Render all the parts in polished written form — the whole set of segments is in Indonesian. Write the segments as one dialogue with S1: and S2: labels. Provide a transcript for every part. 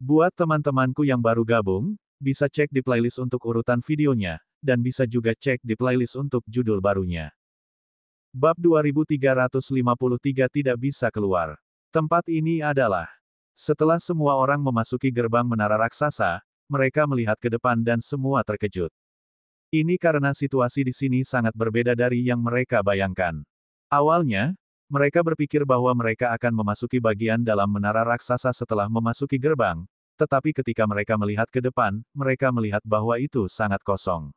S1: Buat teman-temanku yang baru gabung, bisa cek di playlist untuk urutan videonya, dan bisa juga cek di playlist untuk judul barunya. Bab 2353 tidak bisa keluar. Tempat ini adalah. Setelah semua orang memasuki gerbang menara raksasa, mereka melihat ke depan dan semua terkejut. Ini karena situasi di sini sangat berbeda dari yang mereka bayangkan. Awalnya, mereka berpikir bahwa mereka akan memasuki bagian dalam menara raksasa setelah memasuki gerbang, tetapi ketika mereka melihat ke depan, mereka melihat bahwa itu sangat kosong.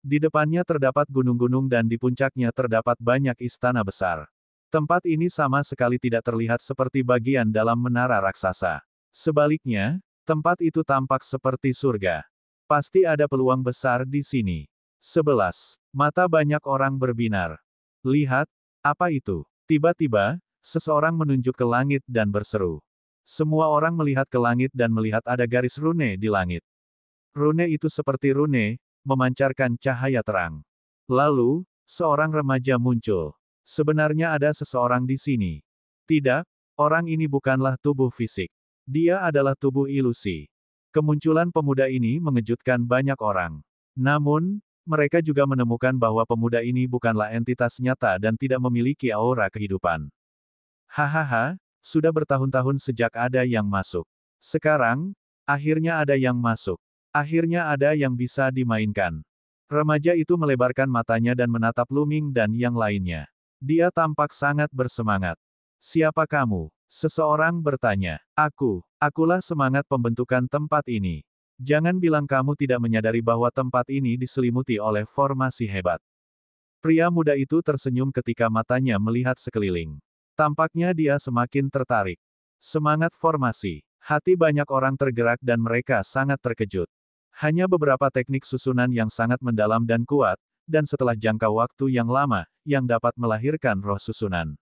S1: Di depannya terdapat gunung-gunung dan di puncaknya terdapat banyak istana besar. Tempat ini sama sekali tidak terlihat seperti bagian dalam menara raksasa. Sebaliknya, tempat itu tampak seperti surga. Pasti ada peluang besar di sini. 11. Mata banyak orang berbinar. Lihat, apa itu? Tiba-tiba, seseorang menunjuk ke langit dan berseru. Semua orang melihat ke langit dan melihat ada garis rune di langit. Rune itu seperti rune, memancarkan cahaya terang. Lalu, seorang remaja muncul. Sebenarnya ada seseorang di sini. Tidak, orang ini bukanlah tubuh fisik. Dia adalah tubuh ilusi. Kemunculan pemuda ini mengejutkan banyak orang. Namun, mereka juga menemukan bahwa pemuda ini bukanlah entitas nyata dan tidak memiliki aura kehidupan. Hahaha, sudah bertahun-tahun sejak ada yang masuk. Sekarang, akhirnya ada yang masuk. Akhirnya ada yang bisa dimainkan. Remaja itu melebarkan matanya dan menatap Luming dan yang lainnya. Dia tampak sangat bersemangat. Siapa kamu? Seseorang bertanya. Akulah semangat pembentukan tempat ini. Jangan bilang kamu tidak menyadari bahwa tempat ini diselimuti oleh formasi hebat. Pria muda itu tersenyum ketika matanya melihat sekeliling. Tampaknya dia semakin tertarik. Semangat formasi. Hati banyak orang tergerak dan mereka sangat terkejut. Hanya beberapa teknik susunan yang sangat mendalam dan kuat, dan setelah jangka waktu yang lama, yang dapat melahirkan roh susunan.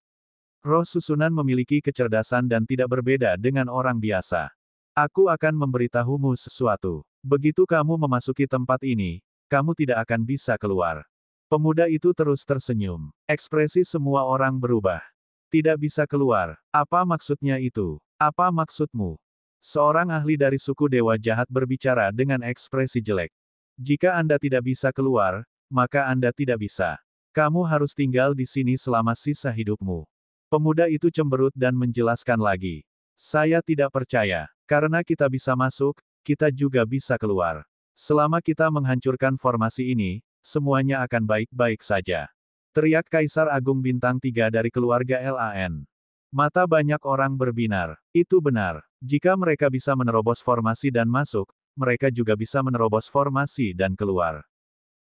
S1: Roh susunan memiliki kecerdasan dan tidak berbeda dengan orang biasa. Aku akan memberitahumu sesuatu. Begitu kamu memasuki tempat ini, kamu tidak akan bisa keluar. Pemuda itu terus tersenyum. Ekspresi semua orang berubah. Tidak bisa keluar. Apa maksudnya itu? Apa maksudmu? Seorang ahli dari suku Dewa Jahat berbicara dengan ekspresi jelek. Jika Anda tidak bisa keluar, maka Anda tidak bisa. Kamu harus tinggal di sini selama sisa hidupmu. Pemuda itu cemberut dan menjelaskan lagi. Saya tidak percaya. Karena kita bisa masuk, kita juga bisa keluar. Selama kita menghancurkan formasi ini, semuanya akan baik-baik saja. Teriak Kaisar Agung Bintang 3 dari keluarga LAN. Mata banyak orang berbinar. Itu benar. Jika mereka bisa menerobos formasi dan masuk, mereka juga bisa menerobos formasi dan keluar.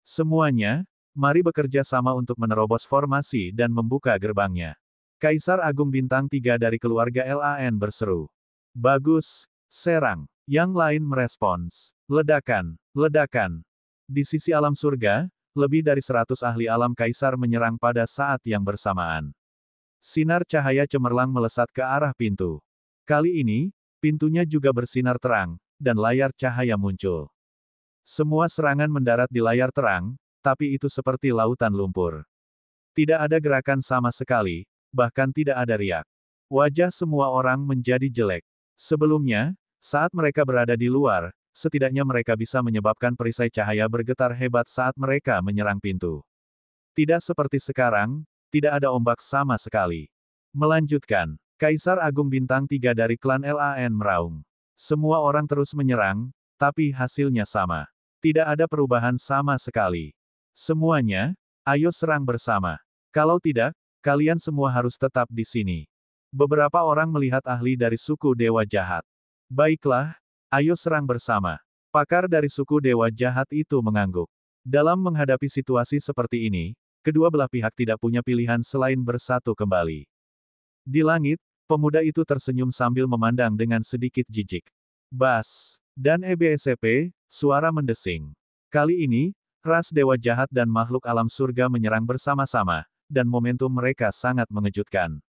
S1: Semuanya, mari bekerja sama untuk menerobos formasi dan membuka gerbangnya. Kaisar Agung Bintang 3 dari keluarga LAN berseru. Bagus, serang. Yang lain merespons. Ledakan, ledakan. Di sisi alam surga, lebih dari 100 ahli alam kaisar menyerang pada saat yang bersamaan. Sinar cahaya cemerlang melesat ke arah pintu. Kali ini, pintunya juga bersinar terang, dan layar cahaya muncul. Semua serangan mendarat di layar terang, tapi itu seperti lautan lumpur. Tidak ada gerakan sama sekali, bahkan tidak ada riak. Wajah semua orang menjadi jelek. Sebelumnya, saat mereka berada di luar, setidaknya mereka bisa menyebabkan perisai cahaya bergetar hebat saat mereka menyerang pintu. Tidak seperti sekarang, tidak ada ombak sama sekali. Melanjutkan, Kaisar Agung Bintang 3 dari klan LAN meraung. Semua orang terus menyerang, tapi hasilnya sama. Tidak ada perubahan sama sekali. Semuanya, ayo serang bersama. Kalau tidak, kalian semua harus tetap di sini. Beberapa orang melihat ahli dari suku Dewa Jahat. Baiklah, ayo serang bersama. Pakar dari suku Dewa Jahat itu mengangguk. Dalam menghadapi situasi seperti ini, kedua belah pihak tidak punya pilihan selain bersatu kembali. Di langit, pemuda itu tersenyum sambil memandang dengan sedikit jijik. Bas. Dan EBSP, suara mendesing. Kali ini, ras Dewa Jahat dan makhluk alam surga menyerang bersama-sama, dan momentum mereka sangat mengejutkan.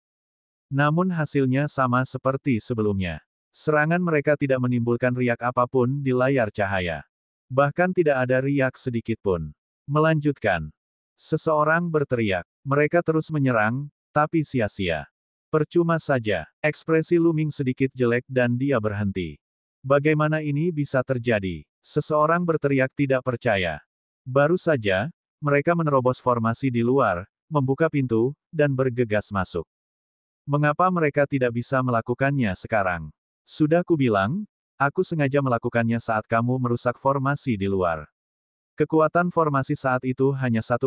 S1: Namun hasilnya sama seperti sebelumnya. Serangan mereka tidak menimbulkan riak apapun di layar cahaya. Bahkan tidak ada riak sedikit pun. Melanjutkan. Seseorang berteriak. Mereka terus menyerang, tapi sia-sia. Percuma saja. Ekspresi Luming sedikit jelek dan dia berhenti. Bagaimana ini bisa terjadi? Seseorang berteriak tidak percaya. Baru saja, mereka menerobos formasi di luar, membuka pintu, dan bergegas masuk. Mengapa mereka tidak bisa melakukannya sekarang? Sudah kubilang, aku sengaja melakukannya saat kamu merusak formasi di luar. Kekuatan formasi saat itu hanya 1%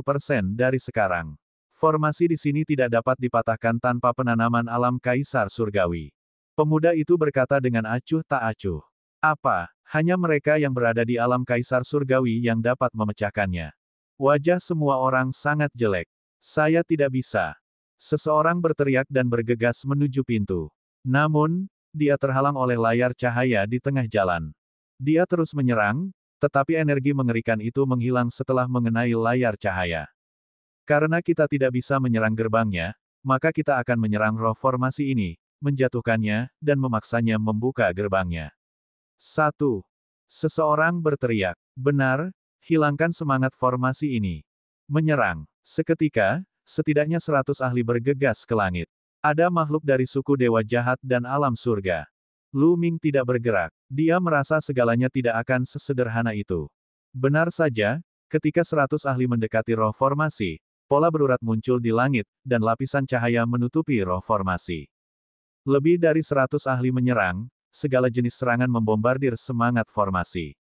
S1: dari sekarang. Formasi di sini tidak dapat dipatahkan tanpa penanaman alam Kaisar Surgawi. Pemuda itu berkata dengan acuh tak acuh. Apa, hanya mereka yang berada di alam Kaisar Surgawi yang dapat memecahkannya? Wajah semua orang sangat jelek. Saya tidak bisa. Seseorang berteriak dan bergegas menuju pintu. Namun, dia terhalang oleh layar cahaya di tengah jalan. Dia terus menyerang, tetapi energi mengerikan itu menghilang setelah mengenai layar cahaya. Karena kita tidak bisa menyerang gerbangnya, maka kita akan menyerang roh formasi ini, menjatuhkannya, dan memaksanya membuka gerbangnya. 1. Seseorang berteriak. Benar, hilangkan semangat formasi ini. Menyerang. Seketika, setidaknya 100 ahli bergegas ke langit. Ada makhluk dari suku dewa jahat dan alam surga. Lu Ming tidak bergerak. Dia merasa segalanya tidak akan sesederhana itu. Benar saja, ketika 100 ahli mendekati roh formasi, pola berurat muncul di langit, dan lapisan cahaya menutupi roh formasi. Lebih dari 100 ahli menyerang, segala jenis serangan membombardir semangat formasi.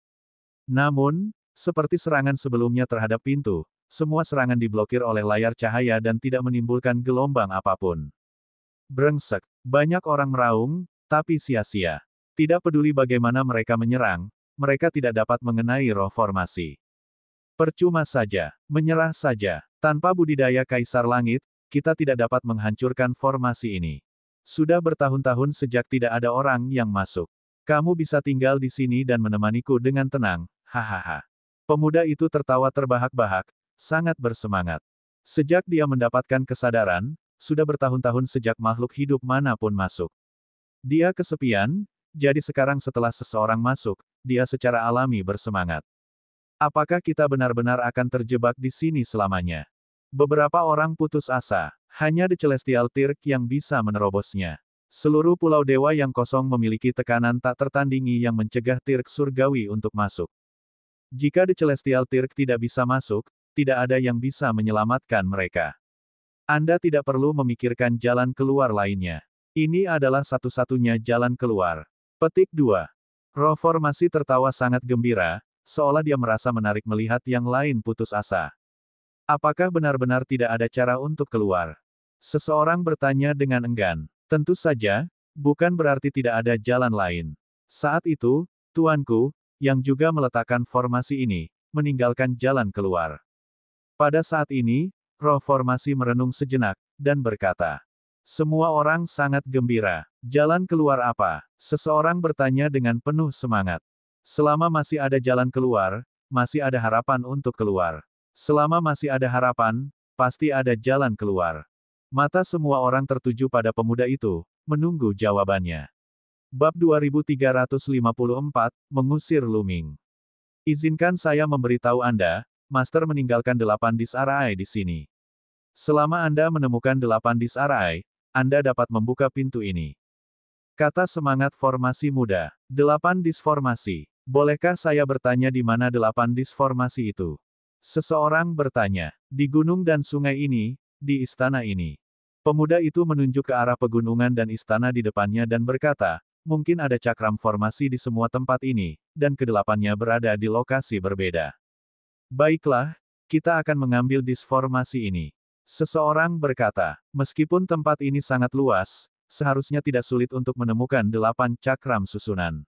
S1: Namun, seperti serangan sebelumnya terhadap pintu, semua serangan diblokir oleh layar cahaya dan tidak menimbulkan gelombang apapun. Brengsek, banyak orang meraung, tapi sia-sia. Tidak peduli bagaimana mereka menyerang, mereka tidak dapat mengenai roh formasi. Percuma saja, menyerah saja. Tanpa budidaya Kaisar Langit, kita tidak dapat menghancurkan formasi ini. Sudah bertahun-tahun sejak tidak ada orang yang masuk. Kamu bisa tinggal di sini dan menemaniku dengan tenang, hahaha. Pemuda itu tertawa terbahak-bahak, sangat bersemangat. Sejak dia mendapatkan kesadaran, sudah bertahun-tahun sejak makhluk hidup manapun masuk. Dia kesepian, jadi sekarang setelah seseorang masuk, dia secara alami bersemangat. Apakah kita benar-benar akan terjebak di sini selamanya? Beberapa orang putus asa. Hanya The Celestial Tirk yang bisa menerobosnya. Seluruh pulau dewa yang kosong memiliki tekanan tak tertandingi yang mencegah Tirk surgawi untuk masuk. Jika The Celestial Tirk tidak bisa masuk, tidak ada yang bisa menyelamatkan mereka. Anda tidak perlu memikirkan jalan keluar lainnya. Ini adalah satu-satunya jalan keluar. Petik 2. Roh formasi tertawa sangat gembira, seolah dia merasa menarik melihat yang lain putus asa. Apakah benar-benar tidak ada cara untuk keluar? Seseorang bertanya dengan enggan. Tentu saja, bukan berarti tidak ada jalan lain. Saat itu, tuanku, yang juga meletakkan formasi ini, meninggalkan jalan keluar. Pada saat ini, roh formasi merenung sejenak, dan berkata, semua orang sangat gembira. Jalan keluar apa? Seseorang bertanya dengan penuh semangat. Selama masih ada jalan keluar, masih ada harapan untuk keluar. Selama masih ada harapan, pasti ada jalan keluar. Mata semua orang tertuju pada pemuda itu, menunggu jawabannya. Bab 2354, Mengusir Lu Ming. Izinkan saya memberitahu Anda, Master meninggalkan 8 disarai di sini. Selama Anda menemukan 8 disarai, Anda dapat membuka pintu ini. Kata semangat formasi muda. 8 disformasi. Bolehkah saya bertanya di mana 8 disformasi itu? Seseorang bertanya. Di gunung dan sungai ini, di istana ini. Pemuda itu menunjuk ke arah pegunungan dan istana di depannya dan berkata, mungkin ada cakram formasi di semua tempat ini, dan kedelapannya berada di lokasi berbeda. Baiklah, kita akan mengambil disformasi ini. Seseorang berkata, meskipun tempat ini sangat luas, seharusnya tidak sulit untuk menemukan 8 cakram susunan.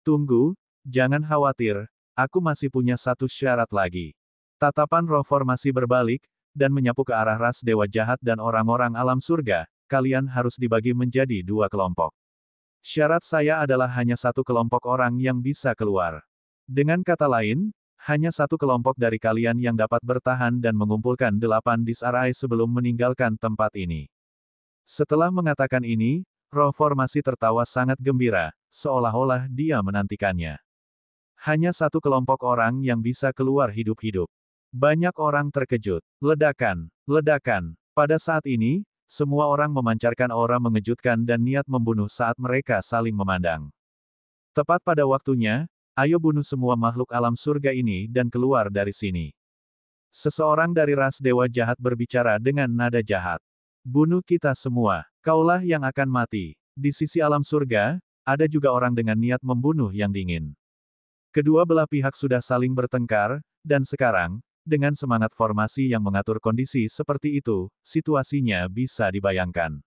S1: Tunggu, jangan khawatir, aku masih punya satu syarat lagi. Tatapan roh formasi berbalik, dan menyapu ke arah ras dewa jahat dan orang-orang alam surga, kalian harus dibagi menjadi 2 kelompok. Syarat saya adalah hanya 1 kelompok orang yang bisa keluar. Dengan kata lain, hanya 1 kelompok dari kalian yang dapat bertahan dan mengumpulkan 8 disarai sebelum meninggalkan tempat ini. Setelah mengatakan ini, roh formasi tertawa sangat gembira, seolah-olah dia menantikannya. Hanya 1 kelompok orang yang bisa keluar hidup-hidup. Banyak orang terkejut. Ledakan, ledakan. Pada saat ini, semua orang memancarkan aura mengejutkan dan niat membunuh saat mereka saling memandang. Tepat pada waktunya, ayo bunuh semua makhluk alam surga ini dan keluar dari sini. Seseorang dari ras dewa jahat berbicara dengan nada jahat. Bunuh kita semua, kaulah yang akan mati. Di sisi alam surga, ada juga orang dengan niat membunuh yang dingin. Kedua belah pihak sudah saling bertengkar, dan sekarang, dengan semangat formasi yang mengatur kondisi seperti itu, situasinya bisa dibayangkan.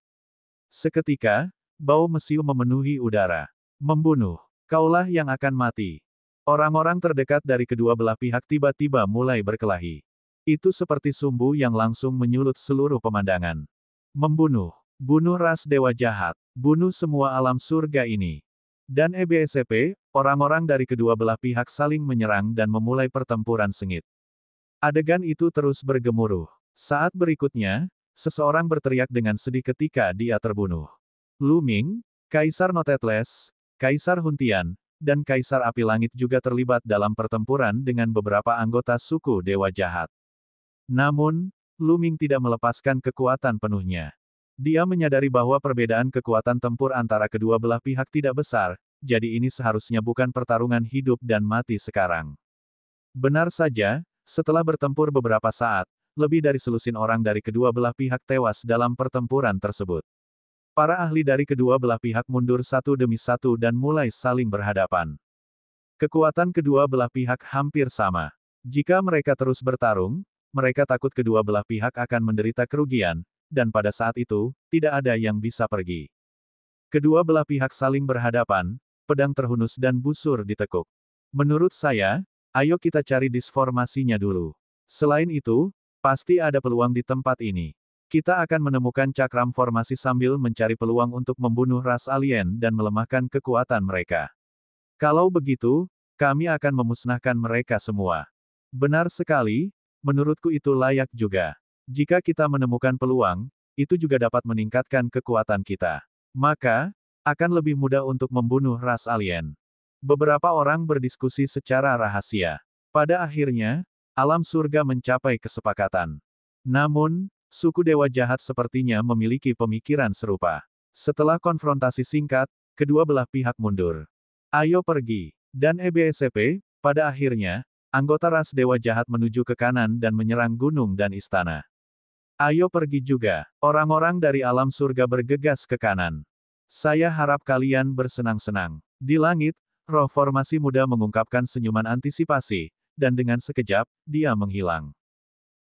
S1: Seketika, bau mesiu memenuhi udara. Membunuh. Kaulah yang akan mati. Orang-orang terdekat dari kedua belah pihak tiba-tiba mulai berkelahi. Itu seperti sumbu yang langsung menyulut seluruh pemandangan. Membunuh. Bunuh ras dewa jahat. Bunuh semua alam surga ini. Dan EBSP, orang-orang dari kedua belah pihak saling menyerang dan memulai pertempuran sengit. Adegan itu terus bergemuruh. Saat berikutnya, seseorang berteriak dengan sedih ketika dia terbunuh. Lu Ming, Kaisar Notetless, Kaisar Huntian, dan Kaisar Api Langit juga terlibat dalam pertempuran dengan beberapa anggota suku Dewa Jahat. Namun, Lu Ming tidak melepaskan kekuatan penuhnya. Dia menyadari bahwa perbedaan kekuatan tempur antara kedua belah pihak tidak besar, jadi ini seharusnya bukan pertarungan hidup dan mati sekarang. Benar saja, setelah bertempur beberapa saat, lebih dari selusin orang dari kedua belah pihak tewas dalam pertempuran tersebut. Para ahli dari kedua belah pihak mundur satu demi satu dan mulai saling berhadapan. Kekuatan kedua belah pihak hampir sama. Jika mereka terus bertarung, mereka takut kedua belah pihak akan menderita kerugian, dan pada saat itu, tidak ada yang bisa pergi. Kedua belah pihak saling berhadapan, pedang terhunus dan busur ditekuk. Menurut saya, ayo kita cari disformasinya dulu. Selain itu, pasti ada peluang di tempat ini. Kita akan menemukan cakram formasi sambil mencari peluang untuk membunuh ras alien dan melemahkan kekuatan mereka. Kalau begitu, kami akan memusnahkan mereka semua. Benar sekali, menurutku itu layak juga. Jika kita menemukan peluang, itu juga dapat meningkatkan kekuatan kita. Maka, akan lebih mudah untuk membunuh ras alien. Beberapa orang berdiskusi secara rahasia. Pada akhirnya, alam surga mencapai kesepakatan. Namun, suku Dewa Jahat sepertinya memiliki pemikiran serupa. Setelah konfrontasi singkat, kedua belah pihak mundur. Ayo pergi. Dan EBSP, pada akhirnya, anggota ras Dewa Jahat menuju ke kanan dan menyerang gunung dan istana. Ayo pergi juga. Orang-orang dari alam surga bergegas ke kanan. Saya harap kalian bersenang-senang. Di langit, roh formasi muda mengungkapkan senyuman antisipasi, dan dengan sekejap, dia menghilang.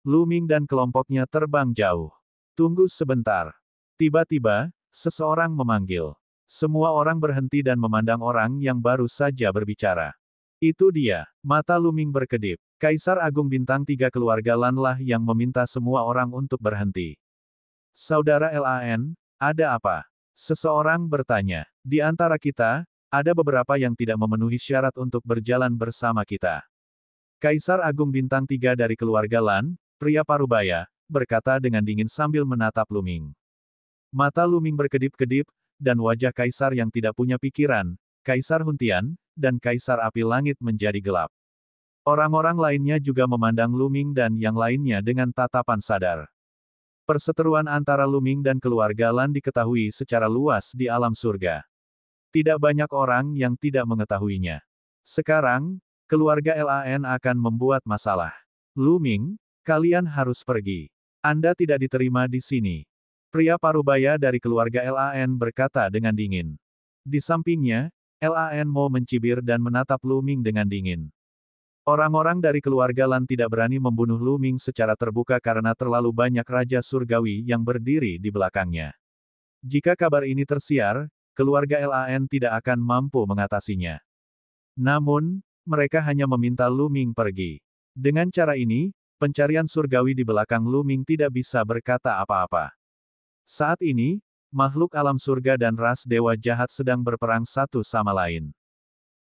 S1: Lu Ming dan kelompoknya terbang jauh. Tunggu sebentar. Tiba-tiba, seseorang memanggil. Semua orang berhenti dan memandang orang yang baru saja berbicara. Itu dia. Mata Lu Ming berkedip. Kaisar Agung Bintang 3 keluarga Lan lah yang meminta semua orang untuk berhenti. Saudara LAN, ada apa? Seseorang bertanya. Di antara kita, ada beberapa yang tidak memenuhi syarat untuk berjalan bersama kita. Kaisar Agung Bintang 3 dari keluarga Lan, pria parubaya, berkata dengan dingin sambil menatap Lu Ming. Mata Lu Ming berkedip-kedip, dan wajah Kaisar yang tidak punya pikiran, Kaisar Huntian, dan Kaisar Api Langit menjadi gelap. Orang-orang lainnya juga memandang Lu Ming dan yang lainnya dengan tatapan sadar. Perseteruan antara Lu Ming dan keluarga Lan diketahui secara luas di alam surga. Tidak banyak orang yang tidak mengetahuinya. Sekarang, keluarga LAN akan membuat masalah. Lu Ming, kalian harus pergi. Anda tidak diterima di sini. Pria parubaya dari keluarga LAN berkata dengan dingin. Di sampingnya, LAN mau mencibir dan menatap Lu Ming dengan dingin. Orang-orang dari keluarga Lan tidak berani membunuh Lu Ming secara terbuka karena terlalu banyak raja surgawi yang berdiri di belakangnya. Jika kabar ini tersiar, keluarga LAN tidak akan mampu mengatasinya. Namun, mereka hanya meminta Lu Ming pergi. Dengan cara ini, pencarian surgawi di belakang Lu Ming tidak bisa berkata apa-apa. Saat ini, makhluk alam surga dan ras dewa jahat sedang berperang satu sama lain.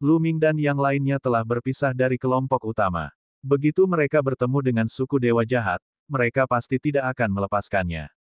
S1: Lu Ming dan yang lainnya telah berpisah dari kelompok utama. Begitu mereka bertemu dengan suku Dewa Jahat, mereka pasti tidak akan melepaskannya.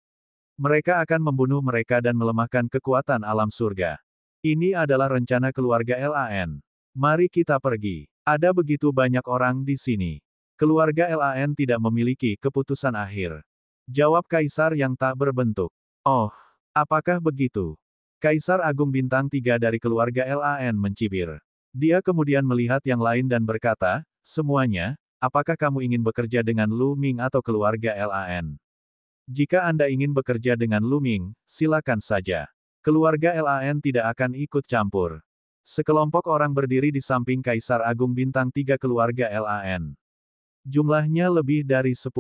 S1: Mereka akan membunuh mereka dan melemahkan kekuatan alam surga. Ini adalah rencana keluarga LAN. Mari kita pergi. Ada begitu banyak orang di sini. Keluarga LAN tidak memiliki keputusan akhir. Jawab Kaisar yang tak berbentuk. Oh, apakah begitu? Kaisar Agung Bintang 3 dari keluarga LAN mencibir. Dia kemudian melihat yang lain dan berkata, semuanya, apakah kamu ingin bekerja dengan Lu Ming atau keluarga Lan? Jika Anda ingin bekerja dengan Lu Ming, silakan saja. Keluarga Lan tidak akan ikut campur. Sekelompok orang berdiri di samping Kaisar Agung Bintang 3 keluarga Lan. Jumlahnya lebih dari 10.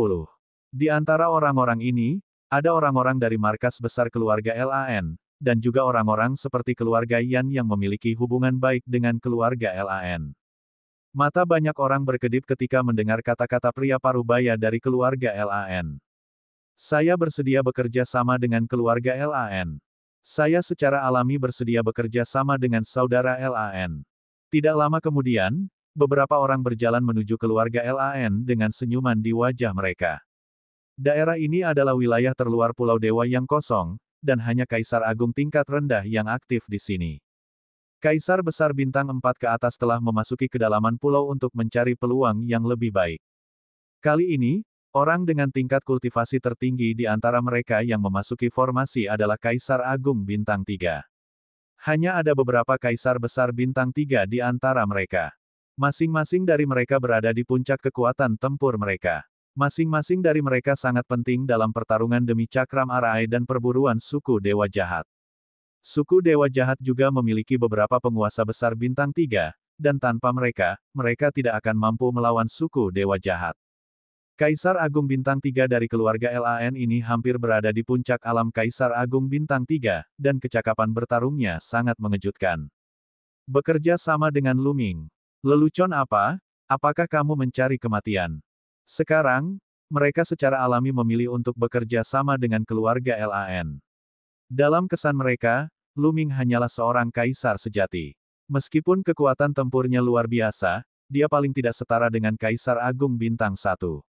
S1: Di antara orang-orang ini, ada orang-orang dari markas besar keluarga Lan, dan juga orang-orang seperti keluarga Yan yang memiliki hubungan baik dengan keluarga Lan. Mata banyak orang berkedip ketika mendengar kata-kata pria parubaya dari keluarga Lan. Saya bersedia bekerja sama dengan keluarga Lan. Saya secara alami bersedia bekerja sama dengan saudara Lan. Tidak lama kemudian, beberapa orang berjalan menuju keluarga Lan dengan senyuman di wajah mereka. Daerah ini adalah wilayah terluar Pulau Dewa yang kosong, dan hanya Kaisar Agung tingkat rendah yang aktif di sini. Kaisar Besar Bintang 4 ke atas telah memasuki kedalaman pulau untuk mencari peluang yang lebih baik. Kali ini, orang dengan tingkat kultivasi tertinggi di antara mereka yang memasuki formasi adalah Kaisar Agung Bintang 3. Hanya ada beberapa Kaisar Besar Bintang 3 di antara mereka. Masing-masing dari mereka berada di puncak kekuatan tempur mereka. Masing-masing dari mereka sangat penting dalam pertarungan demi cakram arai dan perburuan suku Dewa Jahat. Suku Dewa Jahat juga memiliki beberapa penguasa besar Bintang 3, dan tanpa mereka, mereka tidak akan mampu melawan suku Dewa Jahat. Kaisar Agung Bintang 3 dari keluarga Lan ini hampir berada di puncak alam Kaisar Agung Bintang 3, dan kecakapan bertarungnya sangat mengejutkan. Bekerja sama dengan Lu Ming. Lelucon apa? Apakah kamu mencari kematian? Sekarang, mereka secara alami memilih untuk bekerja sama dengan keluarga Lan. Dalam kesan mereka, Lu Ming hanyalah seorang kaisar sejati. Meskipun kekuatan tempurnya luar biasa, dia paling tidak setara dengan Kaisar Agung Bintang 1.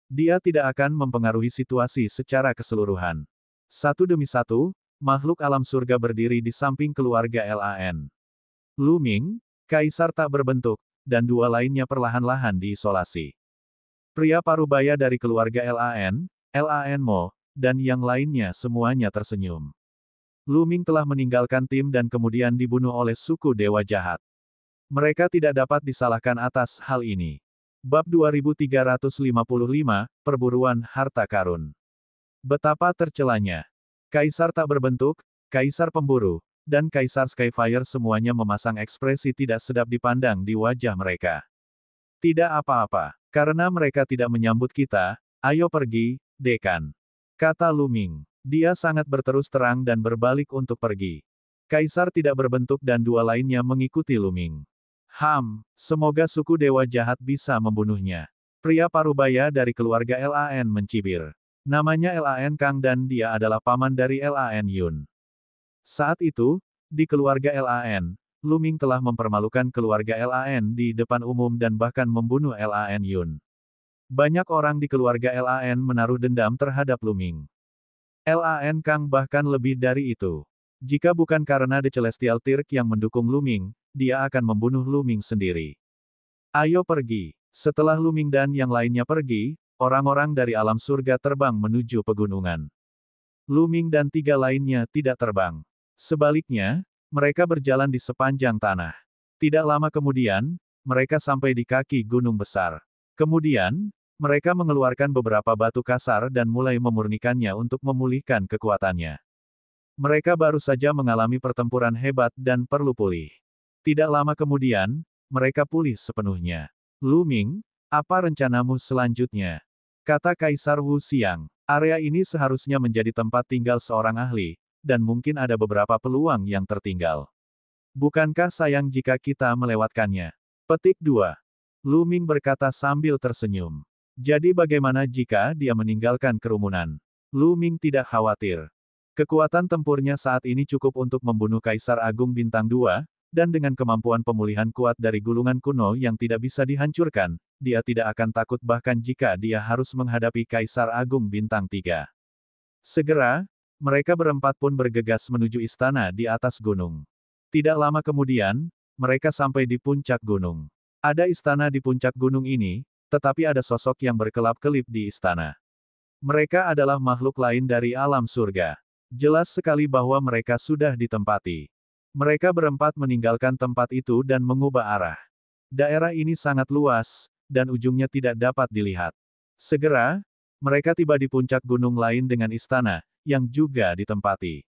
S1: Dia tidak akan mempengaruhi situasi secara keseluruhan. Satu demi satu, makhluk alam surga berdiri di samping keluarga Lan. Lu Ming, kaisar tak berbentuk, dan dua lainnya perlahan-lahan diisolasi. Pria parubaya dari keluarga Lan, Lan Mo, dan yang lainnya semuanya tersenyum. Lu Ming telah meninggalkan tim dan kemudian dibunuh oleh suku Dewa Jahat. Mereka tidak dapat disalahkan atas hal ini. Bab 2355, Perburuan Harta Karun. Betapa tercelanya. Kaisar tak berbentuk, Kaisar Pemburu, dan Kaisar Skyfire semuanya memasang ekspresi tidak sedap dipandang di wajah mereka. Tidak apa-apa. Karena mereka tidak menyambut kita, ayo pergi, Dekan. Kata Lu Ming. Dia sangat berterus terang dan berbalik untuk pergi. Kaisar tidak berbentuk dan dua lainnya mengikuti Lu Ming. Semoga suku Dewa Jahat bisa membunuhnya. Pria parubaya dari keluarga Lan mencibir. Namanya Lan Kang dan dia adalah paman dari Lan Yun. Saat itu, di keluarga Lan, Lu Ming telah mempermalukan keluarga Lan di depan umum dan bahkan membunuh Lan Yun. Banyak orang di keluarga Lan menaruh dendam terhadap Lu Ming. Lan Kang bahkan lebih dari itu. Jika bukan karena The Celestial Tirk yang mendukung Lu Ming, dia akan membunuh Lu Ming sendiri. Ayo pergi. Setelah Lu Ming dan yang lainnya pergi, orang-orang dari alam surga terbang menuju pegunungan. Lu Ming dan tiga lainnya tidak terbang. Sebaliknya, mereka berjalan di sepanjang tanah. Tidak lama kemudian, mereka sampai di kaki gunung besar. Kemudian, mereka mengeluarkan beberapa batu kasar dan mulai memurnikannya untuk memulihkan kekuatannya. Mereka baru saja mengalami pertempuran hebat dan perlu pulih. Tidak lama kemudian, mereka pulih sepenuhnya. Lu Ming, apa rencanamu selanjutnya? Kata Kaisar Wu Xiang. Area ini seharusnya menjadi tempat tinggal seorang ahli, dan mungkin ada beberapa peluang yang tertinggal. Bukankah sayang jika kita melewatkannya? Petik 2. Lu Ming berkata sambil tersenyum. Jadi bagaimana jika dia meninggalkan kerumunan? Lu Ming tidak khawatir. Kekuatan tempurnya saat ini cukup untuk membunuh Kaisar Agung Bintang 2, dan dengan kemampuan pemulihan kuat dari gulungan kuno yang tidak bisa dihancurkan, dia tidak akan takut bahkan jika dia harus menghadapi Kaisar Agung Bintang 3. Segera, mereka berempat pun bergegas menuju istana di atas gunung. Tidak lama kemudian, mereka sampai di puncak gunung. Ada istana di puncak gunung ini, tetapi ada sosok yang berkelap-kelip di istana. Mereka adalah makhluk lain dari alam surga. Jelas sekali bahwa mereka sudah ditempati. Mereka berempat meninggalkan tempat itu dan mengubah arah. Daerah ini sangat luas, dan ujungnya tidak dapat dilihat. Segera, mereka tiba di puncak gunung lain dengan istana, yang juga ditempati.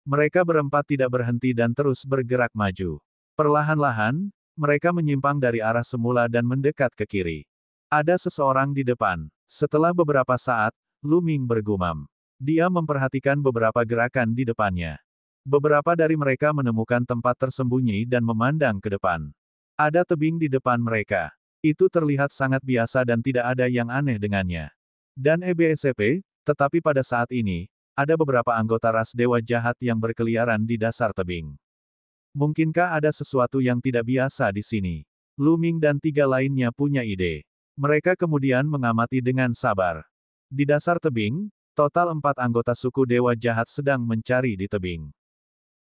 S1: Mereka berempat tidak berhenti dan terus bergerak maju. Perlahan-lahan, mereka menyimpang dari arah semula dan mendekat ke kiri. Ada seseorang di depan. Setelah beberapa saat, Lu Ming bergumam. Dia memperhatikan beberapa gerakan di depannya. Beberapa dari mereka menemukan tempat tersembunyi dan memandang ke depan. Ada tebing di depan mereka. Itu terlihat sangat biasa dan tidak ada yang aneh dengannya. Dan EBSCP, tetapi pada saat ini, ada beberapa anggota ras dewa jahat yang berkeliaran di dasar tebing. Mungkinkah ada sesuatu yang tidak biasa di sini? Lu Ming dan tiga lainnya punya ide. Mereka kemudian mengamati dengan sabar. Di dasar tebing, total 4 anggota suku dewa jahat sedang mencari di tebing.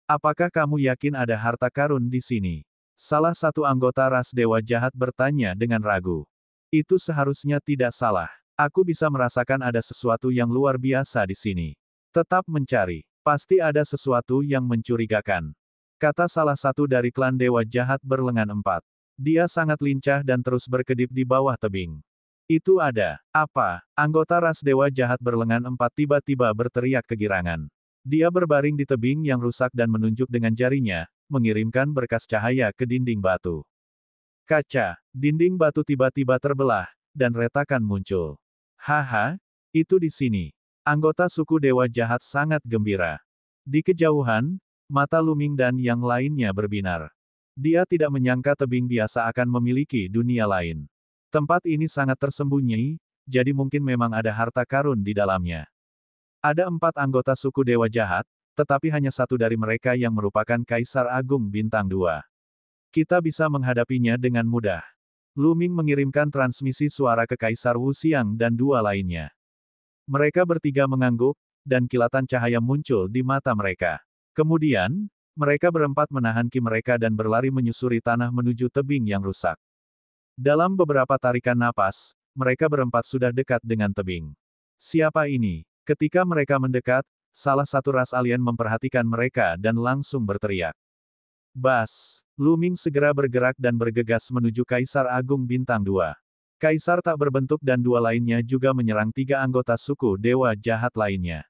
S1: Apakah kamu yakin ada harta karun di sini? Salah satu anggota ras dewa jahat bertanya dengan ragu. Itu seharusnya tidak salah. Aku bisa merasakan ada sesuatu yang luar biasa di sini. Tetap mencari. Pasti ada sesuatu yang mencurigakan. Kata salah satu dari klan dewa jahat berlengan 4. Dia sangat lincah dan terus berkedip di bawah tebing. Itu ada. Apa? Anggota ras dewa jahat berlengan 4 tiba-tiba berteriak kegirangan. Dia berbaring di tebing yang rusak dan menunjuk dengan jarinya, mengirimkan berkas cahaya ke dinding batu. Kaca, dinding batu tiba-tiba terbelah, dan retakan muncul. Haha, itu di sini. Anggota suku dewa jahat sangat gembira. Di kejauhan, mata Lu Ming dan yang lainnya berbinar. Dia tidak menyangka tebing biasa akan memiliki dunia lain. Tempat ini sangat tersembunyi, jadi mungkin memang ada harta karun di dalamnya. Ada 4 anggota suku dewa jahat, tetapi hanya satu dari mereka yang merupakan Kaisar Agung Bintang 2. Kita bisa menghadapinya dengan mudah. Lu Ming mengirimkan transmisi suara ke Kaisar Wu Xiang dan 2 lainnya. Mereka bertiga mengangguk, dan kilatan cahaya muncul di mata mereka. Kemudian, mereka berempat menahan ki mereka dan berlari menyusuri tanah menuju tebing yang rusak. Dalam beberapa tarikan napas, mereka berempat sudah dekat dengan tebing. Siapa ini? Ketika mereka mendekat, salah satu ras alien memperhatikan mereka dan langsung berteriak. Bas! Lu Ming segera bergerak dan bergegas menuju Kaisar Agung Bintang 2. Kaisar tak berbentuk dan 2 lainnya juga menyerang 3 anggota suku dewa jahat lainnya.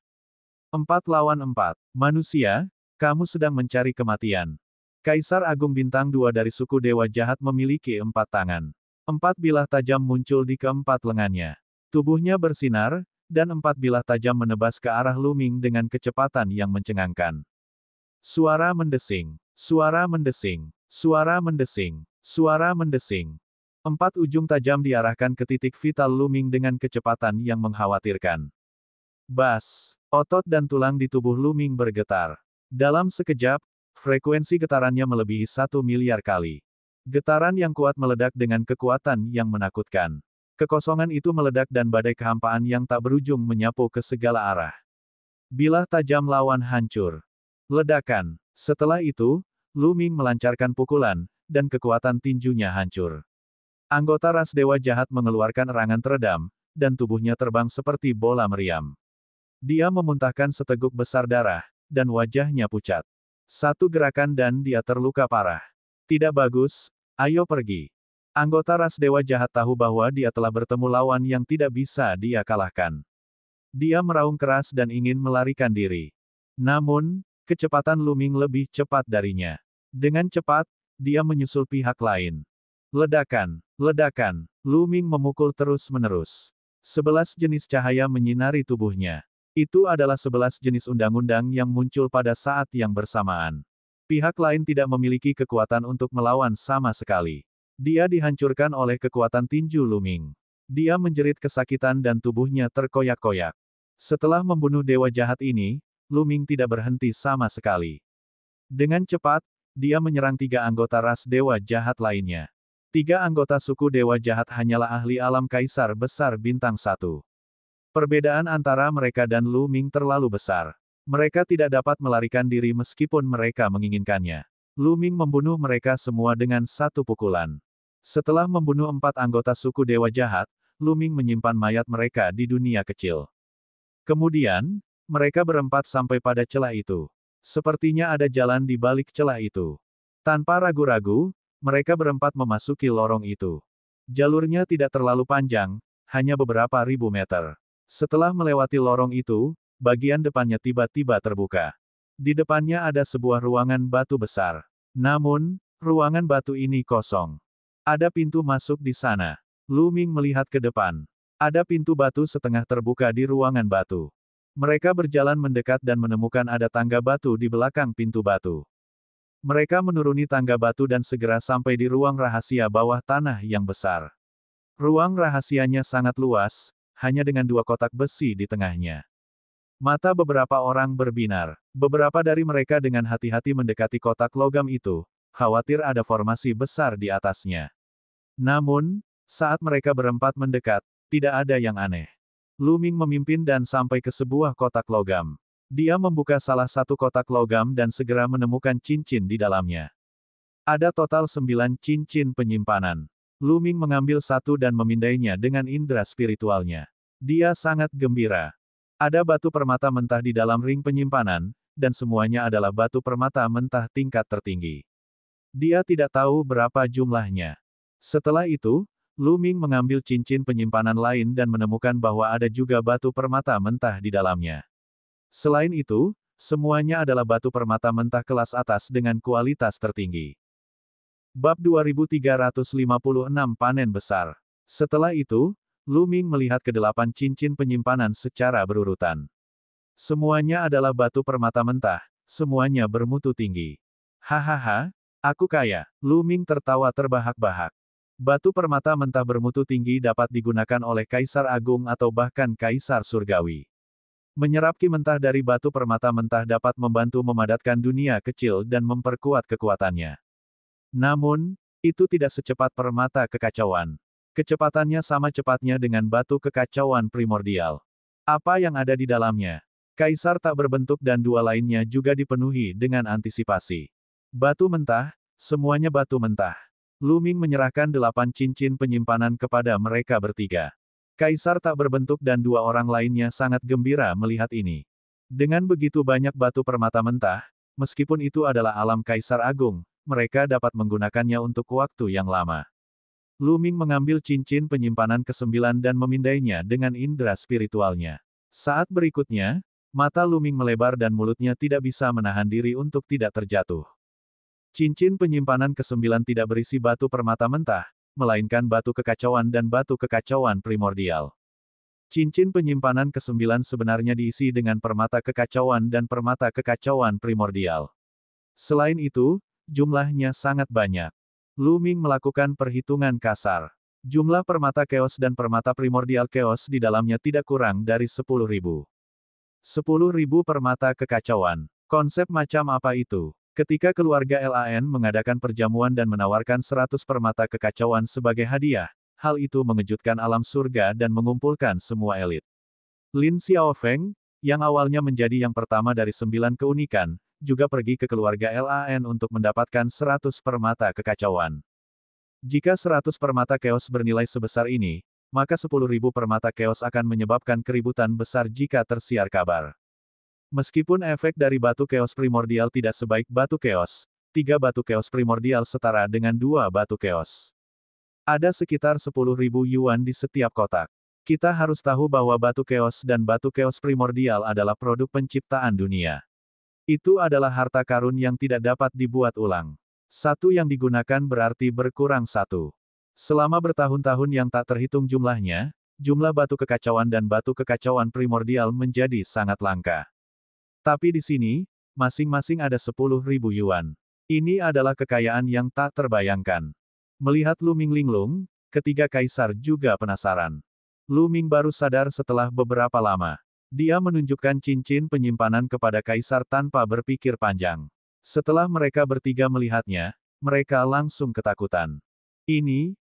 S1: 4 lawan 4. Manusia, kamu sedang mencari kematian. Kaisar Agung Bintang 2 dari suku dewa jahat memiliki 4 tangan. 4 bilah tajam muncul di keempat lengannya. Tubuhnya bersinar, dan 4 bilah tajam menebas ke arah Lu Ming dengan kecepatan yang mencengangkan. Suara mendesing, suara mendesing, suara mendesing, suara mendesing. 4 ujung tajam diarahkan ke titik vital Lu Ming dengan kecepatan yang mengkhawatirkan. Bas! Otot dan tulang di tubuh Lu Ming bergetar. Dalam sekejap, frekuensi getarannya melebihi 1 miliar kali. Getaran yang kuat meledak dengan kekuatan yang menakutkan. Kekosongan itu meledak dan badai kehampaan yang tak berujung menyapu ke segala arah. Bilah tajam lawan hancur. Ledakan. Setelah itu, Lu Ming melancarkan pukulan, dan kekuatan tinjunya hancur. Anggota ras dewa jahat mengeluarkan erangan teredam, dan tubuhnya terbang seperti bola meriam. Dia memuntahkan seteguk besar darah, dan wajahnya pucat. Satu gerakan dan dia terluka parah. Tidak bagus, ayo pergi. Anggota ras dewa jahat tahu bahwa dia telah bertemu lawan yang tidak bisa dia kalahkan. Dia meraung keras dan ingin melarikan diri. Namun, kecepatan Lu Ming lebih cepat darinya. Dengan cepat, dia menyusul pihak lain. Ledakan, ledakan, Lu Ming memukul terus-menerus. 11 jenis cahaya menyinari tubuhnya. Itu adalah 11 jenis undang-undang yang muncul pada saat yang bersamaan. Pihak lain tidak memiliki kekuatan untuk melawan sama sekali. Dia dihancurkan oleh kekuatan tinju Lu Ming. Dia menjerit kesakitan dan tubuhnya terkoyak-koyak. Setelah membunuh dewa jahat ini, Lu Ming tidak berhenti sama sekali. Dengan cepat, dia menyerang 3 anggota ras dewa jahat lainnya. 3 anggota suku dewa jahat hanyalah ahli alam Kaisar Besar Bintang 1. Perbedaan antara mereka dan Lu Ming terlalu besar. Mereka tidak dapat melarikan diri meskipun mereka menginginkannya. Lu Ming membunuh mereka semua dengan satu pukulan. Setelah membunuh 4 anggota suku dewa jahat, Lu Ming menyimpan mayat mereka di dunia kecil. Kemudian, mereka berempat sampai pada celah itu. Sepertinya ada jalan di balik celah itu. Tanpa ragu-ragu, mereka berempat memasuki lorong itu. Jalurnya tidak terlalu panjang, hanya beberapa ribu meter. Setelah melewati lorong itu, bagian depannya tiba-tiba terbuka. Di depannya ada sebuah ruangan batu besar. Namun, ruangan batu ini kosong. Ada pintu masuk di sana. Lu Ming melihat ke depan. Ada pintu batu setengah terbuka di ruangan batu. Mereka berjalan mendekat dan menemukan ada tangga batu di belakang pintu batu. Mereka menuruni tangga batu dan segera sampai di ruang rahasia bawah tanah yang besar. Ruang rahasianya sangat luas, hanya dengan dua kotak besi di tengahnya. Mata beberapa orang berbinar. Beberapa dari mereka dengan hati-hati mendekati kotak logam itu, khawatir ada formasi besar di atasnya. Namun, saat mereka berempat mendekat, tidak ada yang aneh. Lu Ming memimpin dan sampai ke sebuah kotak logam. Dia membuka salah satu kotak logam dan segera menemukan cincin di dalamnya. Ada total 9 cincin penyimpanan. Lu Ming mengambil satu dan memindainya dengan indera spiritualnya. Dia sangat gembira. Ada batu permata mentah di dalam ring penyimpanan, dan semuanya adalah batu permata mentah tingkat tertinggi. Dia tidak tahu berapa jumlahnya. Setelah itu, Lu Ming mengambil cincin penyimpanan lain dan menemukan bahwa ada juga batu permata mentah di dalamnya. Selain itu, semuanya adalah batu permata mentah kelas atas dengan kualitas tertinggi. Bab 2356 Panen Besar. Setelah itu, Lu Ming melihat ke-8 cincin penyimpanan secara berurutan. Semuanya adalah batu permata mentah, semuanya bermutu tinggi. Hahaha, aku kaya. Lu Ming tertawa terbahak-bahak. Batu permata mentah bermutu tinggi dapat digunakan oleh Kaisar Agung atau bahkan Kaisar Surgawi. Menyerap ki mentah dari batu permata mentah dapat membantu memadatkan dunia kecil dan memperkuat kekuatannya. Namun, itu tidak secepat permata kekacauan. Kecepatannya sama cepatnya dengan batu kekacauan primordial. Apa yang ada di dalamnya? Kaisar tak berbentuk dan dua lainnya juga dipenuhi dengan antisipasi. Batu mentah, semuanya batu mentah. Lu Ming menyerahkan 8 cincin penyimpanan kepada mereka bertiga. Kaisar tak berbentuk dan dua orang lainnya sangat gembira melihat ini. Dengan begitu banyak batu permata mentah, meskipun itu adalah alam Kaisar Agung, mereka dapat menggunakannya untuk waktu yang lama. Lu Ming mengambil cincin penyimpanan ke-9 dan memindainya dengan indera spiritualnya. Saat berikutnya, mata Lu Ming melebar dan mulutnya tidak bisa menahan diri untuk tidak terjatuh. Cincin penyimpanan ke-9 tidak berisi batu permata mentah, melainkan batu kekacauan dan batu kekacauan primordial. Cincin penyimpanan ke-9 sebenarnya diisi dengan permata kekacauan dan permata kekacauan primordial. Selain itu, jumlahnya sangat banyak. Lu Ming melakukan perhitungan kasar. Jumlah permata keos dan permata primordial keos di dalamnya tidak kurang dari 10.000. 10.000 permata kekacauan. Konsep macam apa itu? Ketika keluarga LAN mengadakan perjamuan dan menawarkan 100 permata kekacauan sebagai hadiah, hal itu mengejutkan alam surga dan mengumpulkan semua elit. Lin Xiaofeng, yang awalnya menjadi yang pertama dari 9 keunikan, juga pergi ke keluarga LAN untuk mendapatkan 100 permata kekacauan. Jika 100 permata keos bernilai sebesar ini, maka 10.000 permata keos akan menyebabkan keributan besar jika tersiar kabar. Meskipun efek dari batu keos primordial tidak sebaik batu keos, 3 batu keos primordial setara dengan 2 batu keos. Ada sekitar 10.000 yuan di setiap kotak. Kita harus tahu bahwa batu keos dan batu keos primordial adalah produk penciptaan dunia. Itu adalah harta karun yang tidak dapat dibuat ulang. Satu yang digunakan berarti berkurang satu. Selama bertahun-tahun yang tak terhitung jumlahnya, jumlah batu kekacauan dan batu kekacauan primordial menjadi sangat langka. Tapi di sini, masing-masing ada 10.000 yuan. Ini adalah kekayaan yang tak terbayangkan. Melihat Lu Ming linglung, ketiga kaisar juga penasaran. Lu Ming baru sadar setelah beberapa lama. Dia menunjukkan cincin penyimpanan kepada kaisar tanpa berpikir panjang. Setelah mereka bertiga melihatnya, mereka langsung ketakutan. Ini.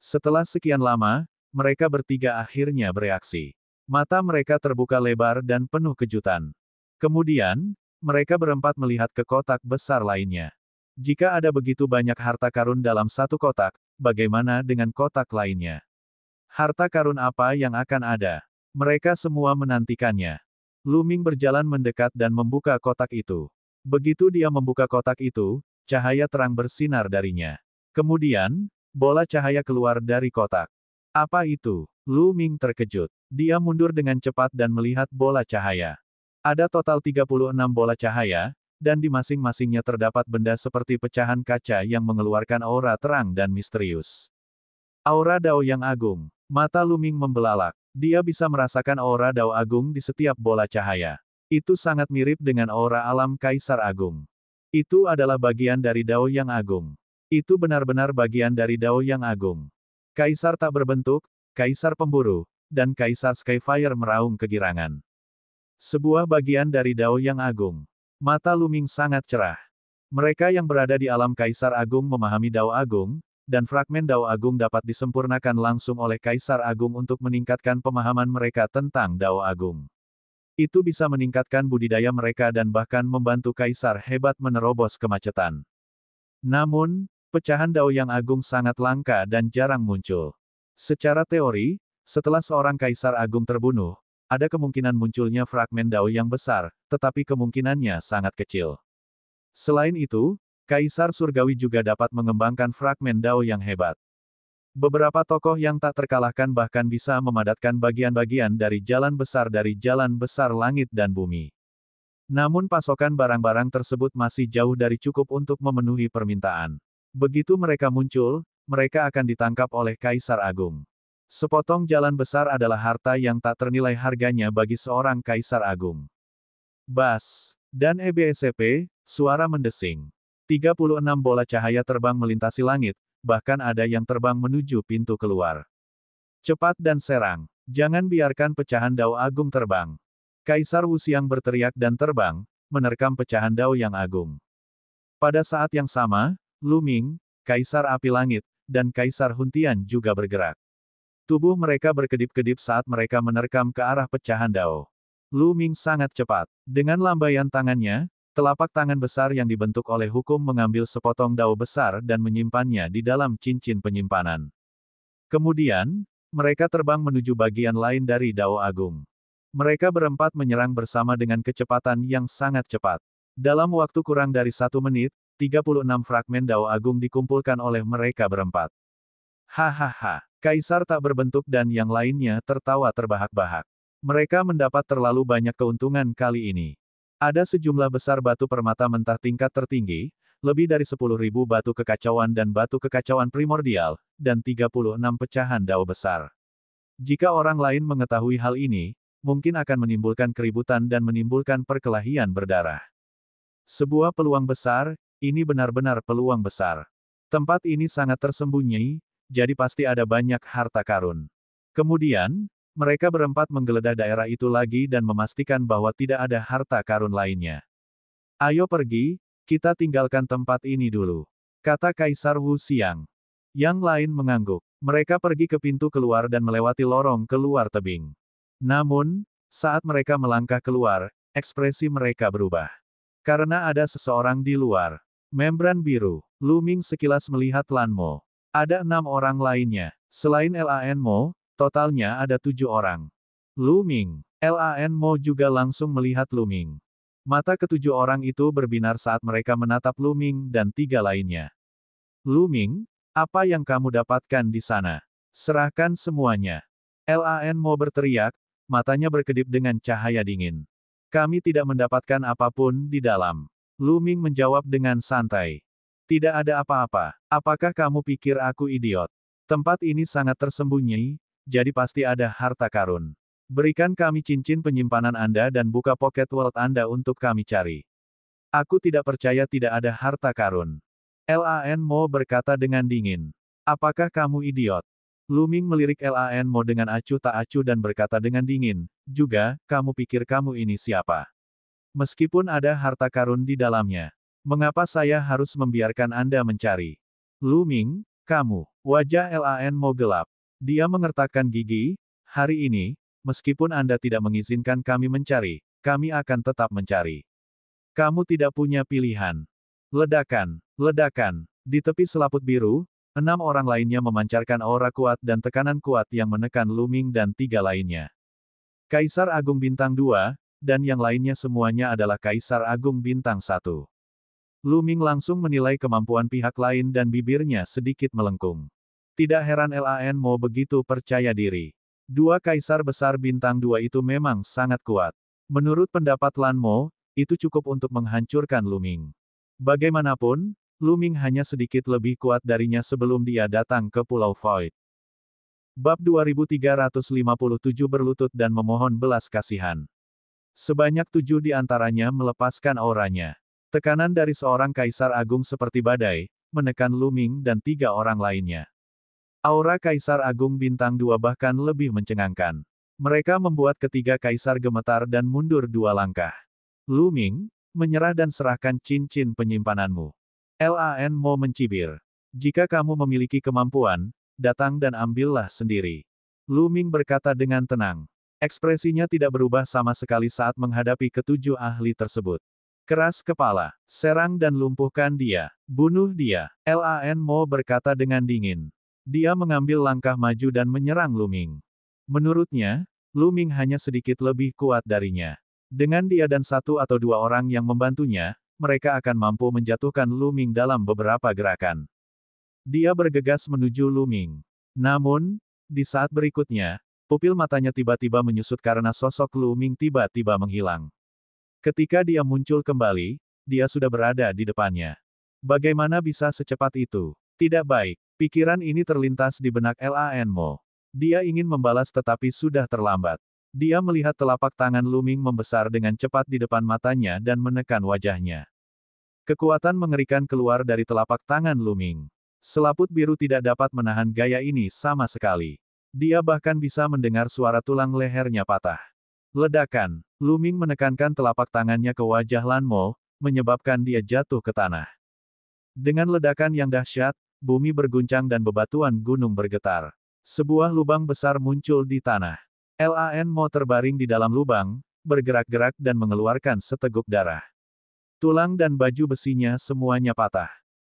S1: Setelah sekian lama, mereka bertiga akhirnya bereaksi. Mata mereka terbuka lebar dan penuh kejutan. Kemudian, mereka berempat melihat ke kotak besar lainnya. Jika ada begitu banyak harta karun dalam satu kotak, bagaimana dengan kotak lainnya? Harta karun apa yang akan ada? Mereka semua menantikannya. Lu Ming berjalan mendekat dan membuka kotak itu. Begitu dia membuka kotak itu, cahaya terang bersinar darinya. Kemudian, bola cahaya keluar dari kotak. Apa itu? Lu Ming terkejut. Dia mundur dengan cepat dan melihat bola cahaya. Ada total 36 bola cahaya, dan di masing-masingnya terdapat benda seperti pecahan kaca yang mengeluarkan aura terang dan misterius. Aura Dao yang agung. Mata Lu Ming membelalak. Dia bisa merasakan aura Dao agung di setiap bola cahaya. Itu sangat mirip dengan aura alam Kaisar Agung. Itu adalah bagian dari Dao yang agung. Itu benar-benar bagian dari Dao yang agung. Kaisar tak berbentuk, Kaisar pemburu, dan Kaisar Skyfire meraung kegirangan. Sebuah bagian dari Dao yang agung. Mata Lu Ming sangat cerah. Mereka yang berada di alam Kaisar Agung memahami Dao agung, dan fragmen Dao agung dapat disempurnakan langsung oleh Kaisar Agung untuk meningkatkan pemahaman mereka tentang Dao agung. Itu bisa meningkatkan budidaya mereka dan bahkan membantu Kaisar hebat menerobos kemacetan. Namun, pecahan Dao yang agung sangat langka dan jarang muncul. Secara teori, setelah seorang Kaisar Agung terbunuh, ada kemungkinan munculnya fragmen Dao yang besar, tetapi kemungkinannya sangat kecil. Selain itu, Kaisar Surgawi juga dapat mengembangkan fragmen Dao yang hebat. Beberapa tokoh yang tak terkalahkan bahkan bisa memadatkan bagian-bagian dari jalan besar langit dan bumi. Namun pasokan barang-barang tersebut masih jauh dari cukup untuk memenuhi permintaan. Begitu mereka muncul, mereka akan ditangkap oleh Kaisar Agung. Sepotong jalan besar adalah harta yang tak ternilai harganya bagi seorang Kaisar Agung. Bas. Dan EBSCP, suara mendesing. 36 bola cahaya terbang melintasi langit, bahkan ada yang terbang menuju pintu keluar. Cepat dan serang. Jangan biarkan pecahan Dao agung terbang. Kaisar Wuxiang berteriak dan terbang, menerkam pecahan Dao yang agung. Pada saat yang sama, Lu Ming, Kaisar Api Langit, dan Kaisar Huntian juga bergerak. Tubuh mereka berkedip-kedip saat mereka menerkam ke arah pecahan Dao. Lu Ming sangat cepat. Dengan lambaian tangannya, telapak tangan besar yang dibentuk oleh hukum mengambil sepotong Dao besar dan menyimpannya di dalam cincin penyimpanan. Kemudian, mereka terbang menuju bagian lain dari Dao Agung. Mereka berempat menyerang bersama dengan kecepatan yang sangat cepat. Dalam waktu kurang dari 1 menit, 36 fragmen Dao Agung dikumpulkan oleh mereka berempat. Hahaha, Kaisar tak berbentuk dan yang lainnya tertawa terbahak-bahak. Mereka mendapat terlalu banyak keuntungan kali ini. Ada sejumlah besar batu permata mentah tingkat tertinggi, lebih dari 10.000 batu kekacauan dan batu kekacauan primordial, dan 36 pecahan Dao besar. Jika orang lain mengetahui hal ini, mungkin akan menimbulkan keributan dan menimbulkan perkelahian berdarah. Sebuah peluang besar, ini benar-benar peluang besar. Tempat ini sangat tersembunyi, jadi pasti ada banyak harta karun. Kemudian, mereka berempat menggeledah daerah itu lagi dan memastikan bahwa tidak ada harta karun lainnya. Ayo pergi, kita tinggalkan tempat ini dulu, kata Kaisar Wuxiang. Yang lain mengangguk. Mereka pergi ke pintu keluar dan melewati lorong keluar tebing. Namun, saat mereka melangkah keluar, ekspresi mereka berubah. Karena ada seseorang di luar. Membran biru. Lu Ming sekilas melihat Lan Mo. Ada 6 orang lainnya. Selain Lan Mo, totalnya ada 7 orang. Lu Ming. Lan Mo juga langsung melihat Lu Ming. Mata ketujuh orang itu berbinar saat mereka menatap Lu Ming dan 3 lainnya. Lu Ming, apa yang kamu dapatkan di sana? Serahkan semuanya. Lan Mo berteriak, matanya berkedip dengan cahaya dingin. Kami tidak mendapatkan apapun di dalam. Lu Ming menjawab dengan santai. Tidak ada apa-apa. Apakah kamu pikir aku idiot? Tempat ini sangat tersembunyi, jadi pasti ada harta karun. Berikan kami cincin penyimpanan Anda dan buka pocket wallet Anda untuk kami cari. Aku tidak percaya tidak ada harta karun. Lan Mo berkata dengan dingin. Apakah kamu idiot? Lu Ming melirik Lan Mo dengan acuh tak acuh dan berkata dengan dingin, juga, kamu pikir kamu ini siapa? Meskipun ada harta karun di dalamnya, mengapa saya harus membiarkan Anda mencari? Lu Ming, kamu. Wajah Lan Mo gelap. Dia mengertakkan gigi, hari ini, meskipun Anda tidak mengizinkan kami mencari, kami akan tetap mencari. Kamu tidak punya pilihan. Ledakan, ledakan. Di tepi selaput biru, 6 orang lainnya memancarkan aura kuat dan tekanan kuat yang menekan Lu Ming dan 3 lainnya. Kaisar Agung Bintang 2, dan yang lainnya semuanya adalah Kaisar Agung Bintang 1. Lu Ming langsung menilai kemampuan pihak lain dan bibirnya sedikit melengkung. Tidak heran Lan Mo begitu percaya diri. Dua kaisar besar bintang 2 itu memang sangat kuat. Menurut pendapat Lan Mo, itu cukup untuk menghancurkan Lu Ming. Bagaimanapun, Lu Ming hanya sedikit lebih kuat darinya sebelum dia datang ke Pulau Void. Bab 2357 berlutut dan memohon belas kasihan. Sebanyak 7 di antaranya melepaskan auranya. Tekanan dari seorang kaisar agung seperti badai, menekan Lu Ming dan 3 orang lainnya. Aura Kaisar Agung Bintang 2 bahkan lebih mencengangkan. Mereka membuat ketiga kaisar gemetar dan mundur 2 langkah. Lu Ming, menyerah dan serahkan cincin penyimpananmu. Lan Mo mencibir. Jika kamu memiliki kemampuan, datang dan ambillah sendiri. Lu Ming berkata dengan tenang. Ekspresinya tidak berubah sama sekali saat menghadapi ketujuh ahli tersebut. Keras kepala, serang dan lumpuhkan dia. Bunuh dia. Lan Mo berkata dengan dingin. Dia mengambil langkah maju dan menyerang Lu Ming. Menurutnya, Lu Ming hanya sedikit lebih kuat darinya. Dengan dia dan 1 atau 2 orang yang membantunya, mereka akan mampu menjatuhkan Lu Ming dalam beberapa gerakan. Dia bergegas menuju Lu Ming. Namun, di saat berikutnya, pupil matanya tiba-tiba menyusut karena sosok Lu Ming tiba-tiba menghilang. Ketika dia muncul kembali, dia sudah berada di depannya. Bagaimana bisa secepat itu? Tidak baik. Pikiran ini terlintas di benak Lan Mo. Dia ingin membalas tetapi sudah terlambat. Dia melihat telapak tangan Lu Ming membesar dengan cepat di depan matanya dan menekan wajahnya. Kekuatan mengerikan keluar dari telapak tangan Lu Ming. Selaput biru tidak dapat menahan gaya ini sama sekali. Dia bahkan bisa mendengar suara tulang lehernya patah. Ledakan. Lu Ming menekankan telapak tangannya ke wajah Lan Mo, menyebabkan dia jatuh ke tanah. Dengan ledakan yang dahsyat, bumi berguncang dan bebatuan gunung bergetar. Sebuah lubang besar muncul di tanah. Lan Mo terbaring di dalam lubang, bergerak-gerak dan mengeluarkan seteguk darah. Tulang dan baju besinya semuanya patah.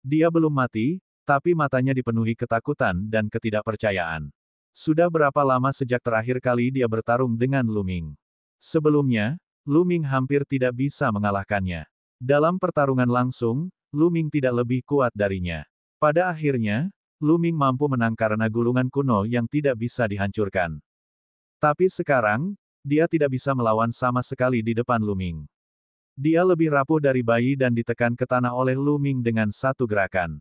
S1: Dia belum mati, tapi matanya dipenuhi ketakutan dan ketidakpercayaan. Sudah berapa lama sejak terakhir kali dia bertarung dengan Lu Ming? Sebelumnya, Lu Ming hampir tidak bisa mengalahkannya. Dalam pertarungan langsung, Lu Ming tidak lebih kuat darinya. Pada akhirnya, Lu Ming mampu menang karena gulungan kuno yang tidak bisa dihancurkan. Tapi sekarang, dia tidak bisa melawan sama sekali di depan Lu Ming. Dia lebih rapuh dari bayi dan ditekan ke tanah oleh Lu Ming dengan satu gerakan.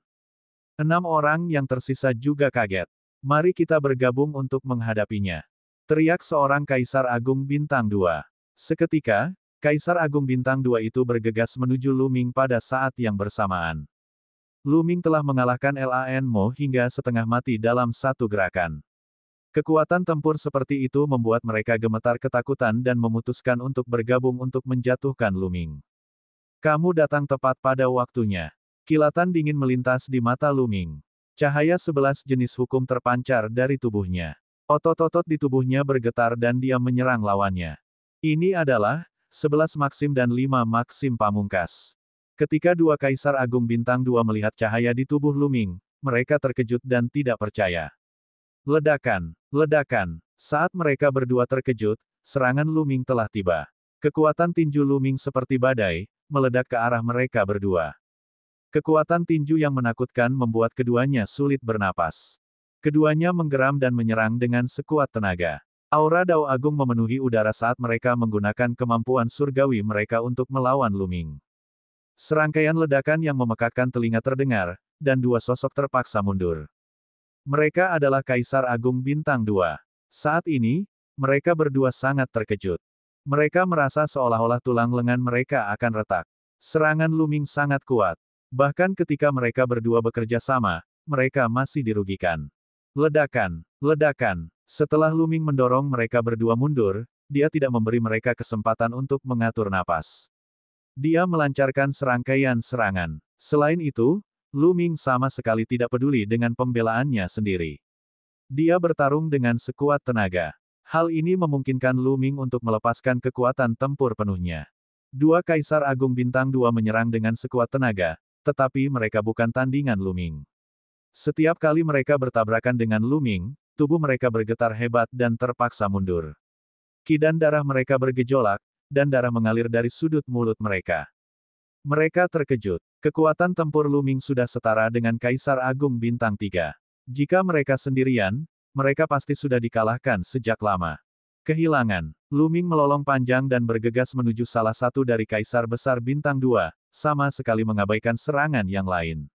S1: 6 orang yang tersisa juga kaget. Mari kita bergabung untuk menghadapinya. Teriak seorang Kaisar Agung Bintang 2. Seketika, Kaisar Agung Bintang 2 itu bergegas menuju Lu Ming pada saat yang bersamaan. Lu Ming telah mengalahkan Lan Mo hingga setengah mati dalam satu gerakan. Kekuatan tempur seperti itu membuat mereka gemetar ketakutan dan memutuskan untuk bergabung untuk menjatuhkan Lu Ming. Kamu datang tepat pada waktunya. Kilatan dingin melintas di mata Lu Ming. Cahaya 11 jenis hukum terpancar dari tubuhnya. Otot-otot di tubuhnya bergetar dan dia menyerang lawannya. Ini adalah 11 Maksim dan 5 Maksim Pamungkas. Ketika dua Kaisar Agung Bintang 2 melihat cahaya di tubuh Lu Ming, mereka terkejut dan tidak percaya. Ledakan, ledakan. Saat mereka berdua terkejut, serangan Lu Ming telah tiba. Kekuatan tinju Lu Ming seperti badai, meledak ke arah mereka berdua. Kekuatan tinju yang menakutkan membuat keduanya sulit bernapas. Keduanya menggeram dan menyerang dengan sekuat tenaga. Aura Dao Agung memenuhi udara saat mereka menggunakan kemampuan surgawi mereka untuk melawan Lu Ming. Serangkaian ledakan yang memekakkan telinga terdengar, dan dua sosok terpaksa mundur. Mereka adalah Kaisar Agung Bintang 2. Saat ini, mereka berdua sangat terkejut. Mereka merasa seolah-olah tulang lengan mereka akan retak. Serangan Lu Ming sangat kuat. Bahkan ketika mereka berdua bekerja sama, mereka masih dirugikan. Ledakan, ledakan. Setelah Lu Ming mendorong mereka berdua mundur, dia tidak memberi mereka kesempatan untuk mengatur napas. Dia melancarkan serangkaian serangan. Selain itu, Lu Ming sama sekali tidak peduli dengan pembelaannya sendiri. Dia bertarung dengan sekuat tenaga. Hal ini memungkinkan Lu Ming untuk melepaskan kekuatan tempur penuhnya. Dua Kaisar Agung Bintang 2 menyerang dengan sekuat tenaga, tetapi mereka bukan tandingan Lu Ming. Setiap kali mereka bertabrakan dengan Lu Ming, tubuh mereka bergetar hebat dan terpaksa mundur. Ki dan darah mereka bergejolak, dan darah mengalir dari sudut mulut mereka. Mereka terkejut. Kekuatan tempur Lu Ming sudah setara dengan Kaisar Agung Bintang 3. Jika mereka sendirian, mereka pasti sudah dikalahkan sejak lama. Kehilangan. Lu Ming melolong panjang dan bergegas menuju salah satu dari Kaisar Besar Bintang 2, sama sekali mengabaikan serangan yang lain.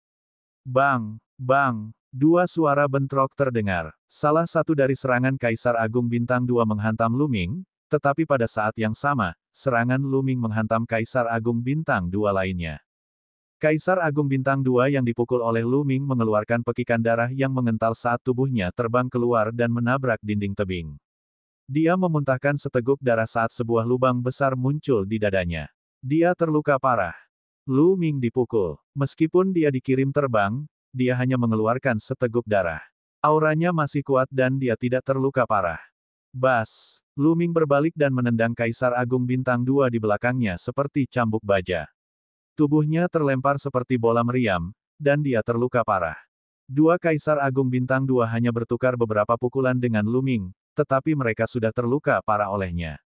S1: Bang! Bang! Dua suara bentrok terdengar. Salah satu dari serangan Kaisar Agung Bintang 2 menghantam Lu Ming, tetapi pada saat yang sama, serangan Lu Ming menghantam Kaisar Agung Bintang 2 lainnya. Kaisar Agung Bintang 2 yang dipukul oleh Lu Ming mengeluarkan pekikan darah yang mengental saat tubuhnya terbang keluar dan menabrak dinding tebing. Dia memuntahkan seteguk darah saat sebuah lubang besar muncul di dadanya. Dia terluka parah. Lu Ming dipukul. Meskipun dia dikirim terbang, dia hanya mengeluarkan seteguk darah. Auranya masih kuat dan dia tidak terluka parah. Bas! Lu Ming berbalik dan menendang Kaisar Agung Bintang 2 di belakangnya seperti cambuk baja. Tubuhnya terlempar seperti bola meriam, dan dia terluka parah. Dua Kaisar Agung Bintang 2 hanya bertukar beberapa pukulan dengan Lu Ming, tetapi mereka sudah terluka parah olehnya.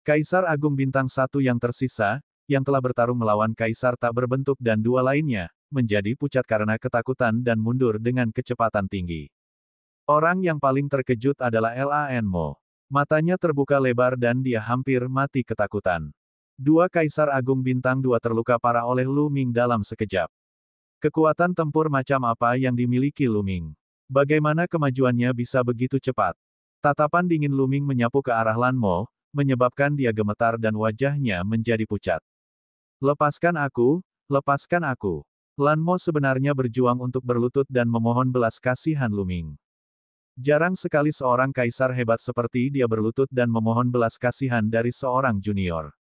S1: Kaisar Agung Bintang 1 yang tersisa, yang telah bertarung melawan Kaisar tak berbentuk dan dua lainnya, menjadi pucat karena ketakutan dan mundur dengan kecepatan tinggi. Orang yang paling terkejut adalah Lan Mo. Matanya terbuka lebar dan dia hampir mati ketakutan. Dua Kaisar Agung Bintang 2 terluka parah oleh Lu Ming dalam sekejap. Kekuatan tempur macam apa yang dimiliki Lu Ming? Bagaimana kemajuannya bisa begitu cepat? Tatapan dingin Lu Ming menyapu ke arah Lan Mo, menyebabkan dia gemetar dan wajahnya menjadi pucat. Lepaskan aku, lepaskan aku. Lan Mo sebenarnya berjuang untuk berlutut dan memohon belas kasihan Lu Ming. Jarang sekali seorang kaisar hebat seperti dia berlutut dan memohon belas kasihan dari seorang junior.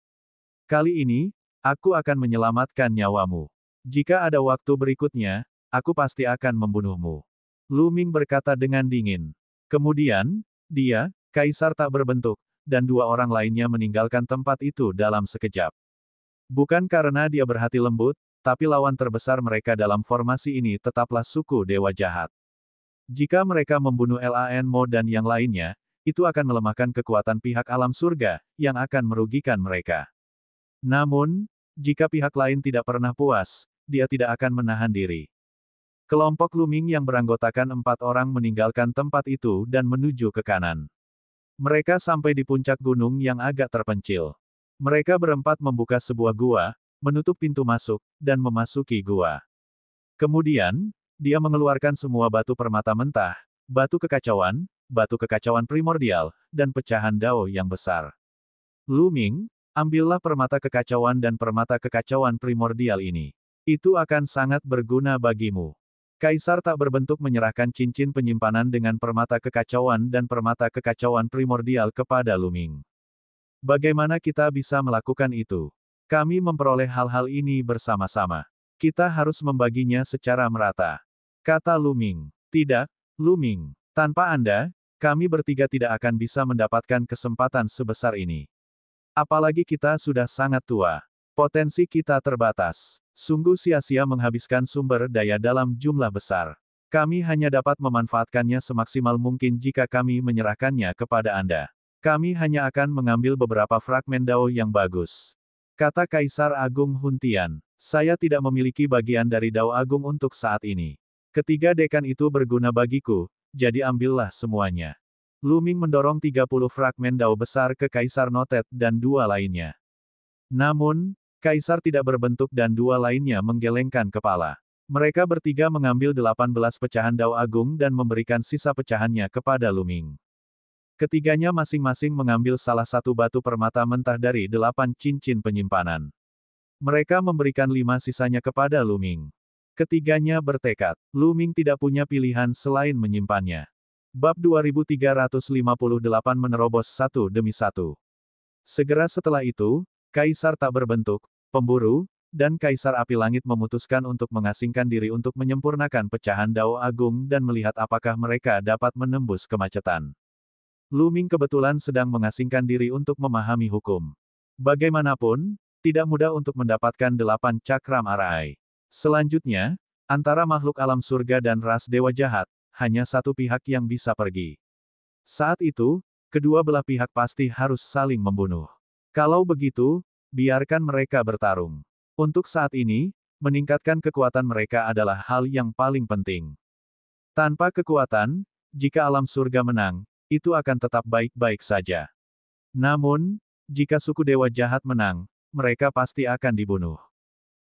S1: Kali ini, aku akan menyelamatkan nyawamu. Jika ada waktu berikutnya, aku pasti akan membunuhmu. Lu Ming berkata dengan dingin. Kemudian, dia, kaisar tak berbentuk, dan dua orang lainnya meninggalkan tempat itu dalam sekejap. Bukan karena dia berhati lembut, tapi lawan terbesar mereka dalam formasi ini tetaplah suku Dewa Jahat. Jika mereka membunuh Lan Mo dan yang lainnya, itu akan melemahkan kekuatan pihak alam surga, yang akan merugikan mereka. Namun, jika pihak lain tidak pernah puas, dia tidak akan menahan diri. Kelompok Lu Ming yang beranggotakan 4 orang meninggalkan tempat itu dan menuju ke kanan. Mereka sampai di puncak gunung yang agak terpencil. Mereka berempat membuka sebuah gua, menutup pintu masuk, dan memasuki gua. Kemudian, dia mengeluarkan semua batu permata mentah, batu kekacauan primordial, dan pecahan dao yang besar. Lu Ming, ambillah permata kekacauan dan permata kekacauan primordial ini. Itu akan sangat berguna bagimu. Kaisar tak berbentuk menyerahkan cincin penyimpanan dengan permata kekacauan dan permata kekacauan primordial kepada Lu Ming. Bagaimana kita bisa melakukan itu? Kami memperoleh hal-hal ini bersama-sama. Kita harus membaginya secara merata. Kata Lu Ming. Tidak, Lu Ming. Tanpa Anda, kami bertiga tidak akan bisa mendapatkan kesempatan sebesar ini. Apalagi kita sudah sangat tua. Potensi kita terbatas. Sungguh sia-sia menghabiskan sumber daya dalam jumlah besar. Kami hanya dapat memanfaatkannya semaksimal mungkin jika kami menyerahkannya kepada Anda. Kami hanya akan mengambil beberapa fragmen dao yang bagus. Kata Kaisar Agung Huntian. Saya tidak memiliki bagian dari dao agung untuk saat ini. Ketiga dekan itu berguna bagiku, jadi ambillah semuanya. Lu Ming mendorong 30 fragmen dao besar ke Kaisar Notet dan dua lainnya. Namun, Kaisar tidak berbentuk dan dua lainnya menggelengkan kepala. Mereka bertiga mengambil 18 pecahan dao agung dan memberikan sisa pecahannya kepada Lu Ming. Ketiganya masing-masing mengambil salah satu batu permata mentah dari 8 cincin penyimpanan. Mereka memberikan 5 sisanya kepada Lu Ming. Ketiganya bertekad, Lu Ming tidak punya pilihan selain menyimpannya. Bab 2358 menerobos satu demi satu. Segera setelah itu, Kaisar tak berbentuk, pemburu, dan Kaisar Api Langit memutuskan untuk mengasingkan diri untuk menyempurnakan pecahan dao agung dan melihat apakah mereka dapat menembus kemacetan. Lu Ming kebetulan sedang mengasingkan diri untuk memahami hukum. Bagaimanapun, tidak mudah untuk mendapatkan 8 cakram arai. Selanjutnya, antara makhluk alam surga dan ras dewa jahat, hanya satu pihak yang bisa pergi. Saat itu, kedua belah pihak pasti harus saling membunuh. Kalau begitu, biarkan mereka bertarung. Untuk saat ini, meningkatkan kekuatan mereka adalah hal yang paling penting. Tanpa kekuatan, jika alam surga menang, itu akan tetap baik-baik saja. Namun, jika suku dewa jahat menang, mereka pasti akan dibunuh.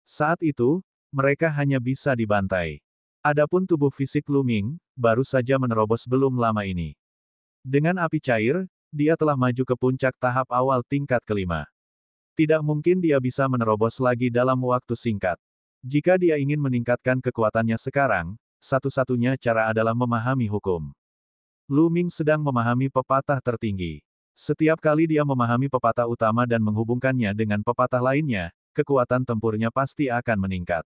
S1: Saat itu, mereka hanya bisa dibantai. Adapun tubuh fisik Lu Ming, baru saja menerobos belum lama ini. Dengan api cair, dia telah maju ke puncak tahap awal tingkat kelima. Tidak mungkin dia bisa menerobos lagi dalam waktu singkat. Jika dia ingin meningkatkan kekuatannya sekarang, satu-satunya cara adalah memahami hukum. Lu Ming sedang memahami pepatah tertinggi. Setiap kali dia memahami pepatah utama dan menghubungkannya dengan pepatah lainnya, kekuatan tempurnya pasti akan meningkat.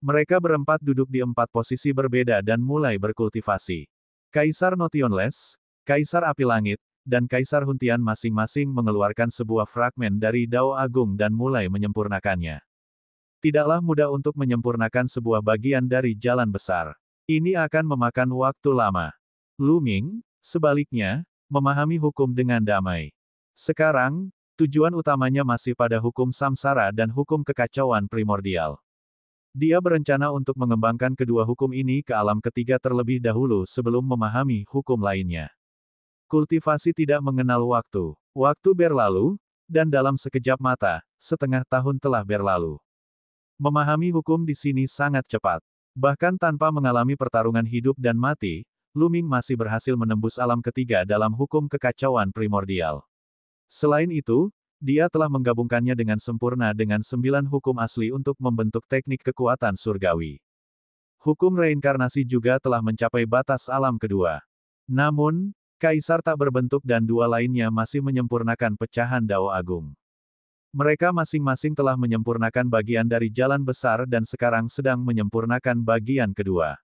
S1: Mereka berempat duduk di 4 posisi berbeda dan mulai berkultivasi. Kaisar Notionless, Kaisar Api Langit, dan Kaisar Huntian masing-masing mengeluarkan sebuah fragmen dari Dao Agung dan mulai menyempurnakannya. Tidaklah mudah untuk menyempurnakan sebuah bagian dari jalan besar. Ini akan memakan waktu lama. Lu Ming, sebaliknya, memahami hukum dengan damai. Sekarang, tujuan utamanya masih pada hukum samsara dan hukum kekacauan primordial. Dia berencana untuk mengembangkan kedua hukum ini ke alam ketiga terlebih dahulu sebelum memahami hukum lainnya. Kultivasi tidak mengenal waktu. Waktu berlalu, dan dalam sekejap mata, setengah tahun telah berlalu. Memahami hukum di sini sangat cepat. Bahkan tanpa mengalami pertarungan hidup dan mati, Lu Ming masih berhasil menembus alam ketiga dalam hukum kekacauan primordial. Selain itu, dia telah menggabungkannya dengan sempurna dengan 9 hukum asli untuk membentuk teknik kekuatan surgawi. Hukum reinkarnasi juga telah mencapai batas alam kedua. Namun, Kaisar tak berbentuk dan 2 lainnya masih menyempurnakan pecahan Dao Agung. Mereka masing-masing telah menyempurnakan bagian dari jalan besar dan sekarang sedang menyempurnakan bagian kedua.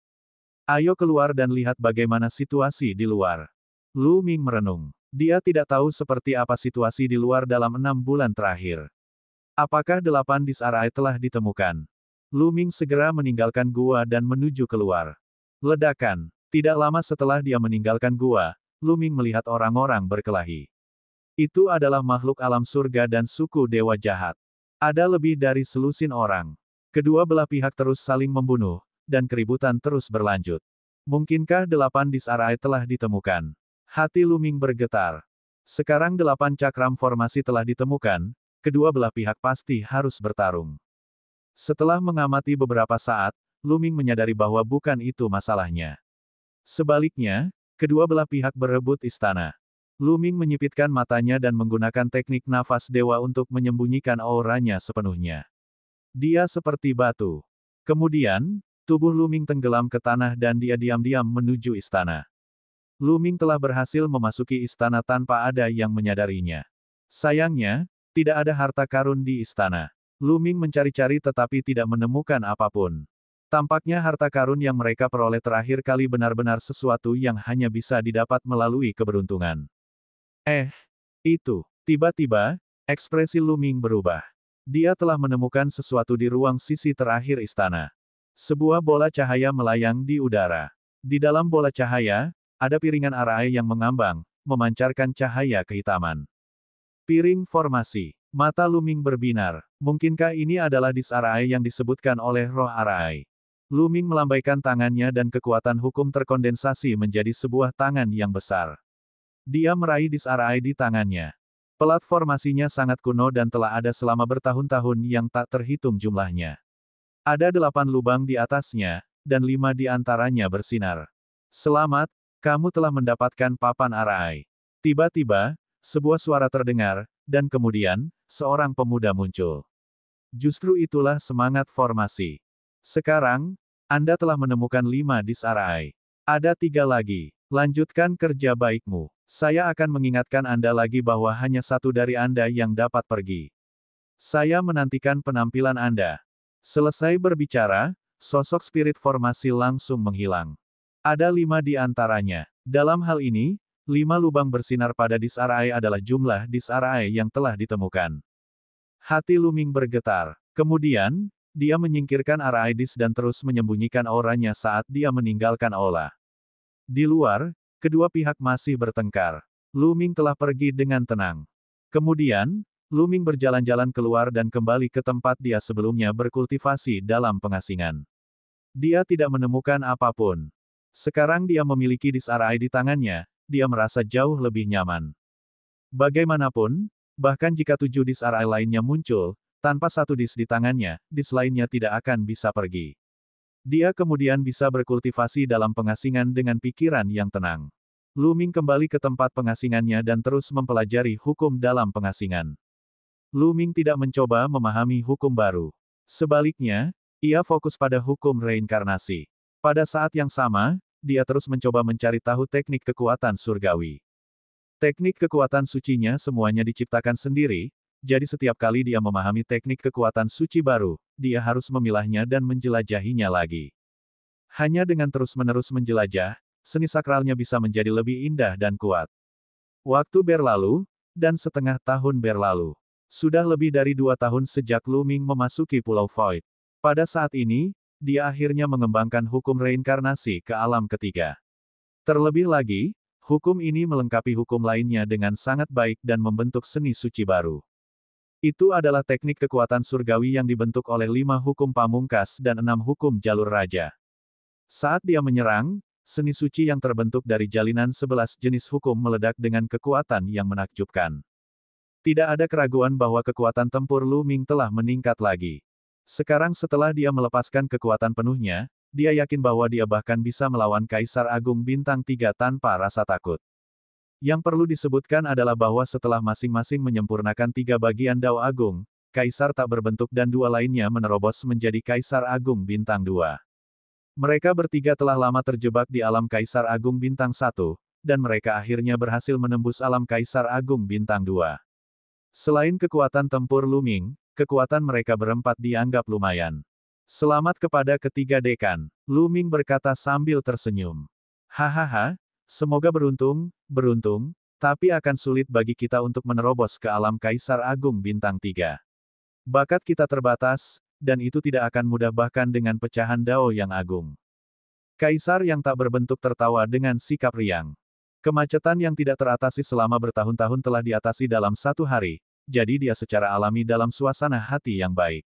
S1: Ayo keluar dan lihat bagaimana situasi di luar. Lu Ming merenung. Dia tidak tahu seperti apa situasi di luar dalam 6 bulan terakhir. Apakah 8 disarai telah ditemukan? Lu Ming segera meninggalkan gua dan menuju keluar. Ledakan. Tidak lama setelah dia meninggalkan gua, Lu Ming melihat orang-orang berkelahi. Itu adalah makhluk alam surga dan suku dewa jahat. Ada lebih dari selusin orang. Kedua belah pihak terus saling membunuh, dan keributan terus berlanjut. Mungkinkah 8 disarai telah ditemukan? Hati Lu Ming bergetar. Sekarang 8 cakram formasi telah ditemukan, kedua belah pihak pasti harus bertarung. Setelah mengamati beberapa saat, Lu Ming menyadari bahwa bukan itu masalahnya. Sebaliknya, kedua belah pihak berebut istana. Lu Ming menyipitkan matanya dan menggunakan teknik nafas dewa untuk menyembunyikan auranya sepenuhnya. Dia seperti batu. Kemudian, tubuh Lu Ming tenggelam ke tanah dan dia diam-diam menuju istana. Lu Ming telah berhasil memasuki istana tanpa ada yang menyadarinya. Sayangnya, tidak ada harta karun di istana. Lu Ming mencari-cari tetapi tidak menemukan apapun. Tampaknya harta karun yang mereka peroleh terakhir kali benar-benar sesuatu yang hanya bisa didapat melalui keberuntungan. Itu. Tiba-tiba, ekspresi Lu Ming berubah. Dia telah menemukan sesuatu di ruang sisi terakhir istana. Sebuah bola cahaya melayang di udara. Di dalam bola cahaya, ada piringan arai yang mengambang, memancarkan cahaya kehitaman. Piring formasi. Mata Lu Ming berbinar. Mungkinkah ini adalah dis arai yang disebutkan oleh roh arai? Lu Ming melambaikan tangannya dan kekuatan hukum terkondensasi menjadi sebuah tangan yang besar. Dia meraih dis arai di tangannya. Pelat formasinya sangat kuno dan telah ada selama bertahun-tahun yang tak terhitung jumlahnya. Ada 8 lubang di atasnya, dan 5 di antaranya bersinar. Selamat, kamu telah mendapatkan papan arai. Tiba-tiba, sebuah suara terdengar, dan kemudian, seorang pemuda muncul. Justru itulah semangat formasi. Sekarang, Anda telah menemukan 5 dis arai. Ada 3 lagi. Lanjutkan kerja baikmu. Saya akan mengingatkan Anda lagi bahwa hanya 1 dari Anda yang dapat pergi. Saya menantikan penampilan Anda. Selesai berbicara, sosok spirit formasi langsung menghilang. Ada 5 di antaranya. Dalam hal ini, 5 lubang bersinar pada dis arai adalah jumlah dis arai yang telah ditemukan. Hati Lu Ming bergetar. Kemudian, dia menyingkirkan arai dis dan terus menyembunyikan auranya saat dia meninggalkan aula. Di luar, kedua pihak masih bertengkar. Lu Ming telah pergi dengan tenang. Kemudian, Lu Ming berjalan-jalan keluar dan kembali ke tempat dia sebelumnya berkultivasi dalam pengasingan. Dia tidak menemukan apapun. Sekarang dia memiliki disk RI di tangannya, dia merasa jauh lebih nyaman. Bagaimanapun, bahkan jika 7 disk RI lainnya muncul, tanpa satu disk di tangannya, disk lainnya tidak akan bisa pergi. Dia kemudian bisa berkultivasi dalam pengasingan dengan pikiran yang tenang. Lu Ming kembali ke tempat pengasingannya dan terus mempelajari hukum dalam pengasingan. Lu Ming tidak mencoba memahami hukum baru. Sebaliknya, ia fokus pada hukum reinkarnasi. Pada saat yang sama, dia terus mencoba mencari tahu teknik kekuatan surgawi. Teknik kekuatan sucinya semuanya diciptakan sendiri, jadi setiap kali dia memahami teknik kekuatan suci baru, dia harus memilahnya dan menjelajahinya lagi. Hanya dengan terus-menerus menjelajah, seni sakralnya bisa menjadi lebih indah dan kuat. Waktu berlalu, dan setengah tahun berlalu. Sudah lebih dari 2 tahun sejak Lu Ming memasuki Pulau Void. Pada saat ini, dia akhirnya mengembangkan hukum reinkarnasi ke alam ketiga. Terlebih lagi, hukum ini melengkapi hukum lainnya dengan sangat baik dan membentuk seni suci baru. Itu adalah teknik kekuatan surgawi yang dibentuk oleh 5 hukum pamungkas dan 6 hukum jalur raja. Saat dia menyerang, seni suci yang terbentuk dari jalinan 11 jenis hukum meledak dengan kekuatan yang menakjubkan. Tidak ada keraguan bahwa kekuatan tempur Lu Ming telah meningkat lagi. Sekarang setelah dia melepaskan kekuatan penuhnya, dia yakin bahwa dia bahkan bisa melawan Kaisar Agung Bintang 3 tanpa rasa takut. Yang perlu disebutkan adalah bahwa setelah masing-masing menyempurnakan 3 bagian Dao Agung, Kaisar tak berbentuk dan 2 lainnya menerobos menjadi Kaisar Agung Bintang 2. Mereka bertiga telah lama terjebak di alam Kaisar Agung Bintang 1, dan mereka akhirnya berhasil menembus alam Kaisar Agung Bintang 2. Selain kekuatan tempur Lu Ming, kekuatan mereka berempat dianggap lumayan. Selamat kepada ketiga dekan, Lu Ming berkata sambil tersenyum. Hahaha, semoga beruntung, tapi akan sulit bagi kita untuk menerobos ke alam Kaisar Agung Bintang 3. Bakat kita terbatas, dan itu tidak akan mudah bahkan dengan pecahan Dao yang agung. Kaisar yang tak berbentuk tertawa dengan sikap riang. Kemacetan yang tidak teratasi selama bertahun-tahun telah diatasi dalam 1 hari, jadi dia secara alami dalam suasana hati yang baik.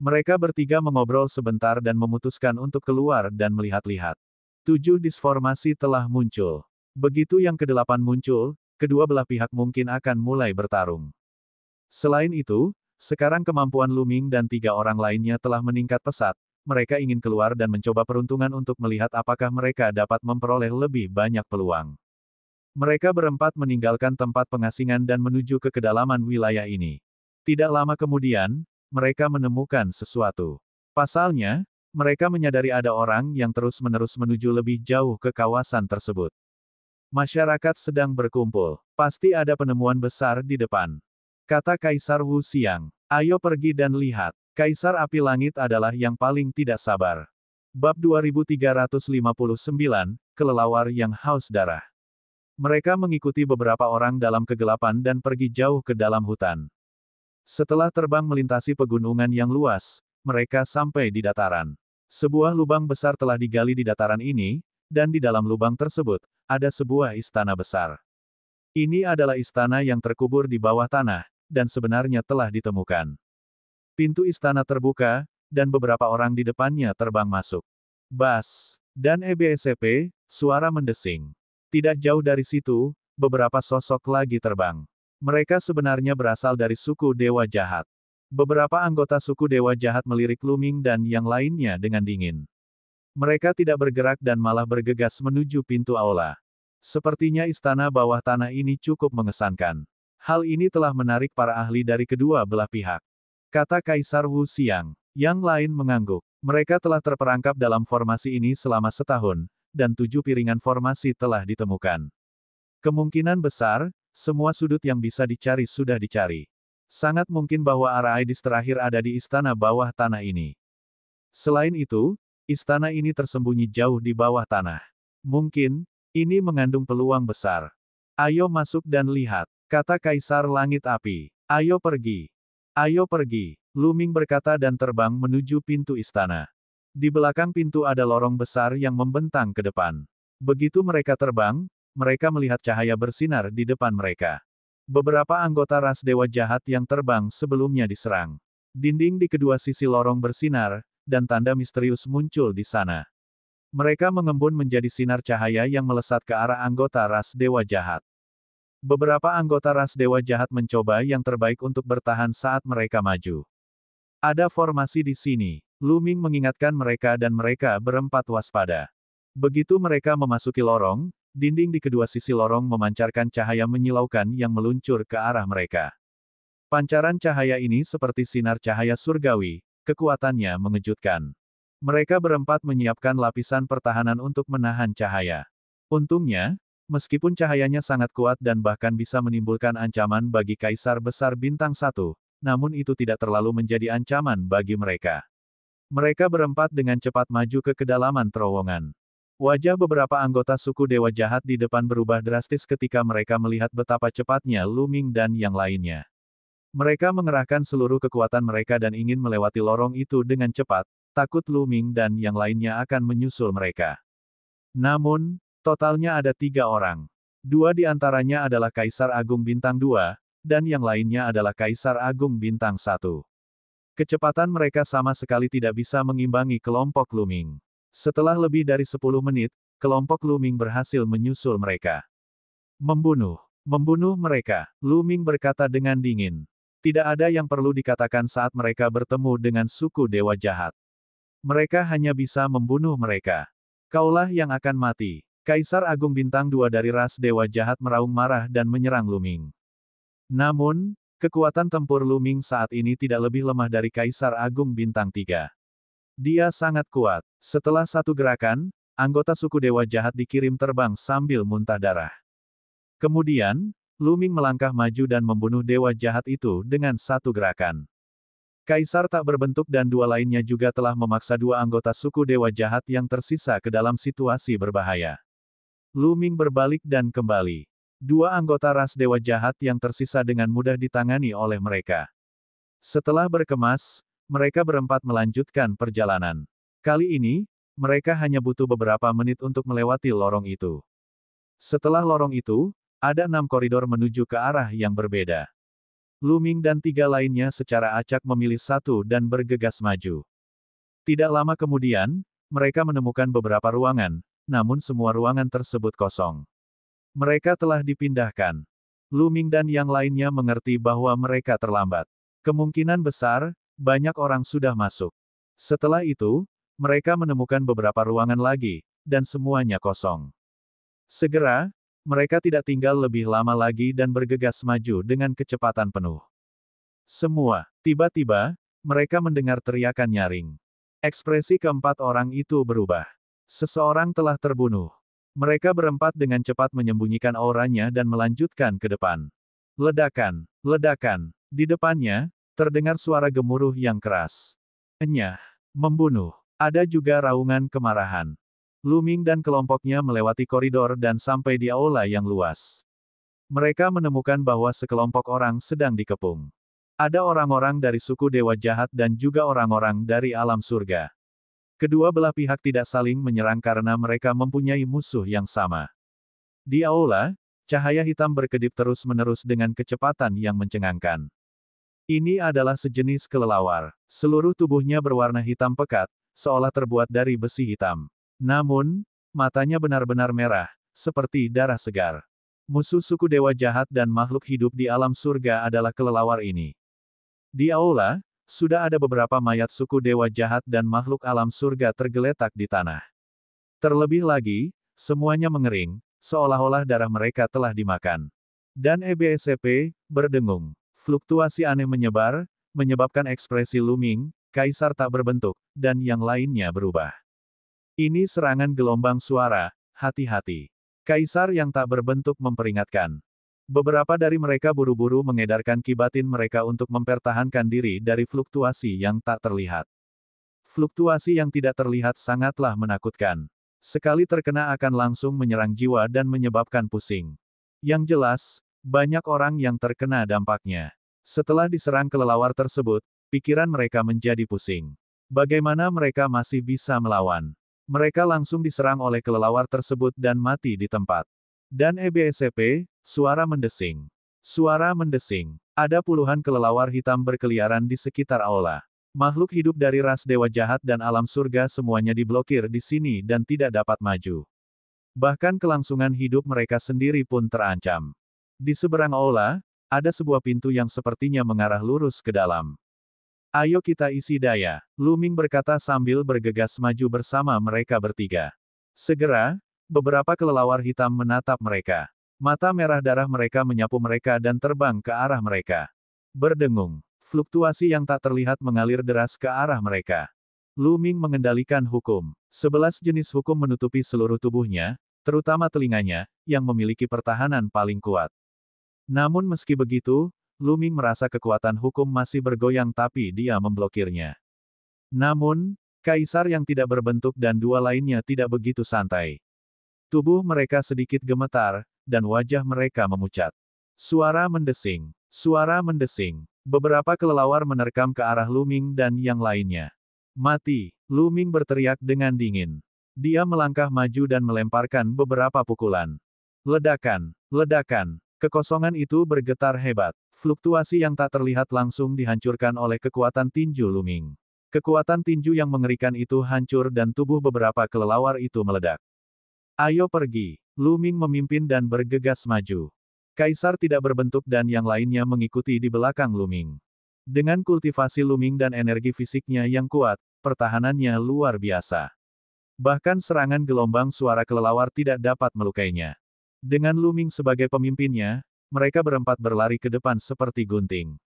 S1: Mereka bertiga mengobrol sebentar dan memutuskan untuk keluar dan melihat-lihat. 7 disformasi telah muncul. Begitu yang ke-8 muncul, kedua belah pihak mungkin akan mulai bertarung. Selain itu, sekarang kemampuan Lu Ming dan 3 orang lainnya telah meningkat pesat, mereka ingin keluar dan mencoba peruntungan untuk melihat apakah mereka dapat memperoleh lebih banyak peluang. Mereka berempat meninggalkan tempat pengasingan dan menuju ke kedalaman wilayah ini. Tidak lama kemudian, mereka menemukan sesuatu. Pasalnya, mereka menyadari ada orang yang terus-menerus menuju lebih jauh ke kawasan tersebut. Masyarakat sedang berkumpul. Pasti ada penemuan besar di depan. Kata Kaisar Wu Xiang. Ayo pergi dan lihat. Kaisar Api Langit adalah yang paling tidak sabar. Bab 2359, Kelelawar yang haus darah. Mereka mengikuti beberapa orang dalam kegelapan dan pergi jauh ke dalam hutan. Setelah terbang melintasi pegunungan yang luas, mereka sampai di dataran. Sebuah lubang besar telah digali di dataran ini, dan di dalam lubang tersebut, ada sebuah istana besar. Ini adalah istana yang terkubur di bawah tanah, dan sebenarnya telah ditemukan. Pintu istana terbuka, dan beberapa orang di depannya terbang masuk. Bas, dan EBSP, suara mendesing. Tidak jauh dari situ, beberapa sosok lagi terbang. Mereka sebenarnya berasal dari suku Dewa Jahat. Beberapa anggota suku Dewa Jahat melirik Lu Ming dan yang lainnya dengan dingin. Mereka tidak bergerak dan malah bergegas menuju pintu aula. Sepertinya istana bawah tanah ini cukup mengesankan. Hal ini telah menarik para ahli dari kedua belah pihak. Kata Kaisar Wu Xiang. Yang lain mengangguk. Mereka telah terperangkap dalam formasi ini selama setahun, dan 7 piringan formasi telah ditemukan. Kemungkinan besar, semua sudut yang bisa dicari sudah dicari. Sangat mungkin bahwa Araidis terakhir ada di istana bawah tanah ini. Selain itu, istana ini tersembunyi jauh di bawah tanah. Mungkin, ini mengandung peluang besar. Ayo masuk dan lihat, kata Kaisar Langit Api. Ayo pergi. Ayo pergi. Lu Ming berkata dan terbang menuju pintu istana. Di belakang pintu ada lorong besar yang membentang ke depan. Begitu mereka terbang, mereka melihat cahaya bersinar di depan mereka. Beberapa anggota ras dewa jahat yang terbang sebelumnya diserang. Dinding di kedua sisi lorong bersinar, dan tanda misterius muncul di sana. Mereka mengembun menjadi sinar cahaya yang melesat ke arah anggota ras dewa jahat. Beberapa anggota ras dewa jahat mencoba yang terbaik untuk bertahan saat mereka maju. Ada formasi di sini. Lu Ming mengingatkan mereka dan mereka berempat waspada. Begitu mereka memasuki lorong, dinding di kedua sisi lorong memancarkan cahaya menyilaukan yang meluncur ke arah mereka. Pancaran cahaya ini seperti sinar cahaya surgawi, kekuatannya mengejutkan. Mereka berempat menyiapkan lapisan pertahanan untuk menahan cahaya. Untungnya, meskipun cahayanya sangat kuat dan bahkan bisa menimbulkan ancaman bagi Kaisar Besar Bintang 1, namun itu tidak terlalu menjadi ancaman bagi mereka. Mereka berempat dengan cepat maju ke kedalaman terowongan. Wajah beberapa anggota suku Dewa Jahat di depan berubah drastis ketika mereka melihat betapa cepatnya Lu Ming dan yang lainnya. Mereka mengerahkan seluruh kekuatan mereka dan ingin melewati lorong itu dengan cepat, takut Lu Ming dan yang lainnya akan menyusul mereka. Namun, totalnya ada 3 orang. 2 di antaranya adalah Kaisar Agung Bintang 2, dan yang lainnya adalah Kaisar Agung Bintang 1. Kecepatan mereka sama sekali tidak bisa mengimbangi kelompok Lu Ming. Setelah lebih dari 10 menit, kelompok Lu Ming berhasil menyusul mereka. Membunuh mereka, Lu Ming berkata dengan dingin. Tidak ada yang perlu dikatakan saat mereka bertemu dengan suku Dewa Jahat. Mereka hanya bisa membunuh mereka. Kaulah yang akan mati. Kaisar Agung Bintang 2 dari ras Dewa Jahat meraung marah dan menyerang Lu Ming. Namun, kekuatan tempur Lu Ming saat ini tidak lebih lemah dari Kaisar Agung Bintang 3. Dia sangat kuat. Setelah satu gerakan, anggota suku Dewa Jahat dikirim terbang sambil muntah darah. Kemudian, Lu Ming melangkah maju dan membunuh Dewa Jahat itu dengan satu gerakan. Kaisar tak berbentuk dan 2 lainnya juga telah memaksa 2 anggota suku Dewa Jahat yang tersisa ke dalam situasi berbahaya. Lu Ming berbalik dan kembali. 2 anggota ras Dewa Jahat yang tersisa dengan mudah ditangani oleh mereka. Setelah berkemas, mereka berempat melanjutkan perjalanan. Kali ini, mereka hanya butuh beberapa menit untuk melewati lorong itu. Setelah lorong itu, ada 6 koridor menuju ke arah yang berbeda. Lu Ming dan 3 lainnya secara acak memilih satu dan bergegas maju. Tidak lama kemudian, mereka menemukan beberapa ruangan, namun semua ruangan tersebut kosong. Mereka telah dipindahkan. Lu Ming dan yang lainnya mengerti bahwa mereka terlambat. Kemungkinan besar, banyak orang sudah masuk. Setelah itu, mereka menemukan beberapa ruangan lagi, dan semuanya kosong. Segera, mereka tidak tinggal lebih lama lagi dan bergegas maju dengan kecepatan penuh. Tiba-tiba, mereka mendengar teriakan nyaring. Ekspresi keempat orang itu berubah. Seseorang telah terbunuh. Mereka berempat dengan cepat menyembunyikan auranya dan melanjutkan ke depan. Ledakan. Di depannya, terdengar suara gemuruh yang keras. Enyah. Membunuh. Ada juga raungan kemarahan. Lu Ming dan kelompoknya melewati koridor dan sampai di aula yang luas. Mereka menemukan bahwa sekelompok orang sedang dikepung. Ada orang-orang dari suku Dewa Jahat dan juga orang-orang dari alam surga. Kedua belah pihak tidak saling menyerang karena mereka mempunyai musuh yang sama. Di aula, cahaya hitam berkedip terus-menerus dengan kecepatan yang mencengangkan. Ini adalah sejenis kelelawar. Seluruh tubuhnya berwarna hitam pekat, seolah terbuat dari besi hitam. Namun, matanya benar-benar merah, seperti darah segar. Musuh suku Dewa Jahat dan makhluk hidup di alam surga adalah kelelawar ini. Di aula, sudah ada beberapa mayat suku Dewa Jahat dan makhluk alam surga tergeletak di tanah. Terlebih lagi, semuanya mengering, seolah-olah darah mereka telah dimakan. Dan EBSCP, berdengung. Fluktuasi aneh menyebar, menyebabkan ekspresi Lu Ming, Kaisar tak berbentuk, dan yang lainnya berubah. Ini serangan gelombang suara, hati-hati. Kaisar yang tak berbentuk memperingatkan. Beberapa dari mereka buru-buru mengedarkan kibatin mereka untuk mempertahankan diri dari fluktuasi yang tak terlihat. Fluktuasi yang tidak terlihat sangatlah menakutkan. Sekali terkena akan langsung menyerang jiwa dan menyebabkan pusing. Yang jelas, banyak orang yang terkena dampaknya. Setelah diserang kelelawar tersebut, pikiran mereka menjadi pusing. Bagaimana mereka masih bisa melawan? Mereka langsung diserang oleh kelelawar tersebut dan mati di tempat. Dan EBSCP, suara mendesing. Suara mendesing. Ada puluhan kelelawar hitam berkeliaran di sekitar aula. Makhluk hidup dari ras dewa jahat dan alam surga semuanya diblokir di sini dan tidak dapat maju. Bahkan kelangsungan hidup mereka sendiri pun terancam. Di seberang aula, ada sebuah pintu yang sepertinya mengarah lurus ke dalam. Ayo kita isi daya, Lu Ming berkata sambil bergegas maju bersama mereka bertiga. Segera, beberapa kelelawar hitam menatap mereka. Mata merah darah mereka menyapu mereka dan terbang ke arah mereka. Berdengung, fluktuasi yang tak terlihat mengalir deras ke arah mereka. Lu Ming mengendalikan hukum. 11 jenis hukum menutupi seluruh tubuhnya, terutama telinganya, yang memiliki pertahanan paling kuat. Namun meski begitu, Lu Ming merasa kekuatan hukum masih bergoyang tapi dia memblokirnya. Namun, kaisar yang tidak berbentuk dan dua lainnya tidak begitu santai. Tubuh mereka sedikit gemetar, dan wajah mereka memucat. Suara mendesing. Suara mendesing. Beberapa kelelawar menerkam ke arah Lu Ming dan yang lainnya. Mati, Lu Ming berteriak dengan dingin. Dia melangkah maju dan melemparkan beberapa pukulan. Ledakan, ledakan. Kekosongan itu bergetar hebat. Fluktuasi yang tak terlihat langsung dihancurkan oleh kekuatan tinju Lu Ming. Kekuatan tinju yang mengerikan itu hancur dan tubuh beberapa kelelawar itu meledak. Ayo pergi. Lu Ming memimpin dan bergegas maju. Kaisar tidak berbentuk dan yang lainnya mengikuti di belakang Lu Ming. Dengan kultivasi Lu Ming dan energi fisiknya yang kuat, pertahanannya luar biasa. Bahkan serangan gelombang suara kelelawar tidak dapat melukainya. Dengan Lu Ming sebagai pemimpinnya, mereka berempat berlari ke depan seperti gunting.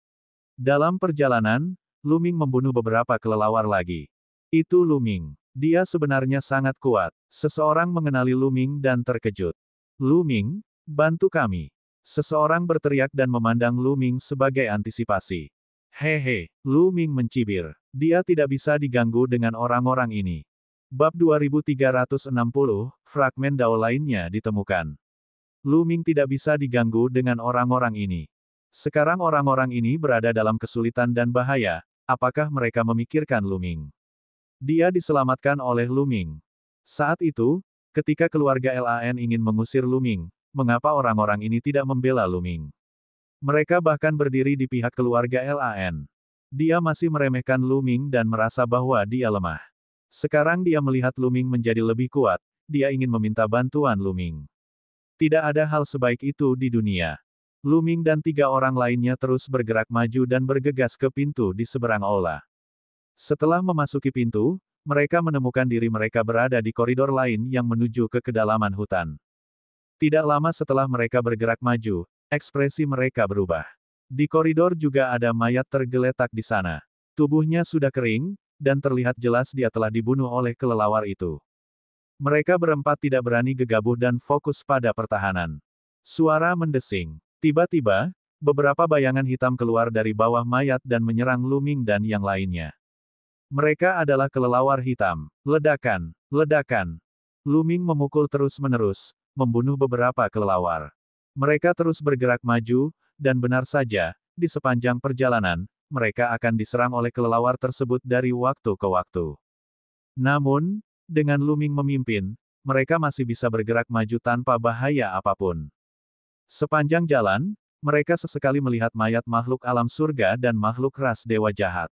S1: Dalam perjalanan, Lu Ming membunuh beberapa kelelawar lagi. Itu Lu Ming. Dia sebenarnya sangat kuat. Seseorang mengenali Lu Ming dan terkejut. Lu Ming, bantu kami. Seseorang berteriak dan memandang Lu Ming sebagai antisipasi. Hehe, Lu Ming mencibir. Dia tidak bisa diganggu dengan orang-orang ini. Bab 2360, fragmen Dao lainnya ditemukan. Lu Ming tidak bisa diganggu dengan orang-orang ini. Sekarang orang-orang ini berada dalam kesulitan dan bahaya, apakah mereka memikirkan Lu Ming? Dia diselamatkan oleh Lu Ming. Saat itu, ketika keluarga Lan ingin mengusir Lu Ming, mengapa orang-orang ini tidak membela Lu Ming? Mereka bahkan berdiri di pihak keluarga Lan. Dia masih meremehkan Lu Ming dan merasa bahwa dia lemah. Sekarang dia melihat Lu Ming menjadi lebih kuat, dia ingin meminta bantuan Lu Ming. Tidak ada hal sebaik itu di dunia. Lu Ming dan 3 orang lainnya terus bergerak maju dan bergegas ke pintu di seberang aula. Setelah memasuki pintu, mereka menemukan diri mereka berada di koridor lain yang menuju ke kedalaman hutan. Tidak lama setelah mereka bergerak maju, ekspresi mereka berubah. Di koridor juga ada mayat tergeletak di sana. Tubuhnya sudah kering, dan terlihat jelas dia telah dibunuh oleh kelelawar itu. Mereka berempat tidak berani gegabah dan fokus pada pertahanan. Suara mendesing. Tiba-tiba, beberapa bayangan hitam keluar dari bawah mayat dan menyerang Lu Ming dan yang lainnya. Mereka adalah kelelawar hitam. Ledakan, ledakan. Lu Ming memukul terus-menerus, membunuh beberapa kelelawar. Mereka terus bergerak maju, dan benar saja, di sepanjang perjalanan, mereka akan diserang oleh kelelawar tersebut dari waktu ke waktu. Namun, dengan Lu Ming memimpin, mereka masih bisa bergerak maju tanpa bahaya apapun. Sepanjang jalan, mereka sesekali melihat mayat makhluk alam surga dan makhluk ras dewa jahat.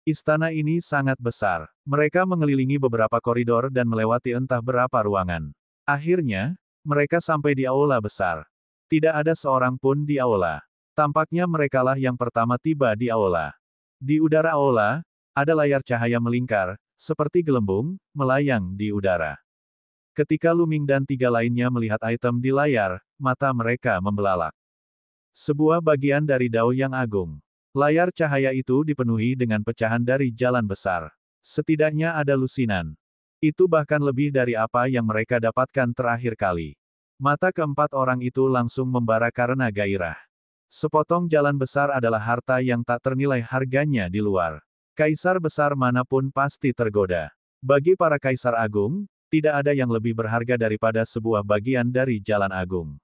S1: Istana ini sangat besar. Mereka mengelilingi beberapa koridor dan melewati entah berapa ruangan. Akhirnya, mereka sampai di aula besar. Tidak ada seorang pun di aula. Tampaknya merekalah yang pertama tiba di aula. Di udara aula, ada layar cahaya melingkar, seperti gelembung, melayang di udara. Ketika Lu Ming dan 3 lainnya melihat item di layar, mata mereka membelalak. Sebuah bagian dari Dao yang agung. Layar cahaya itu dipenuhi dengan pecahan dari jalan besar. Setidaknya ada lusinan. Itu bahkan lebih dari apa yang mereka dapatkan terakhir kali. Mata keempat orang itu langsung membara karena gairah. Sepotong jalan besar adalah harta yang tak ternilai harganya di luar. Kaisar besar manapun pasti tergoda. Bagi para kaisar agung, tidak ada yang lebih berharga daripada sebuah bagian dari jalan agung.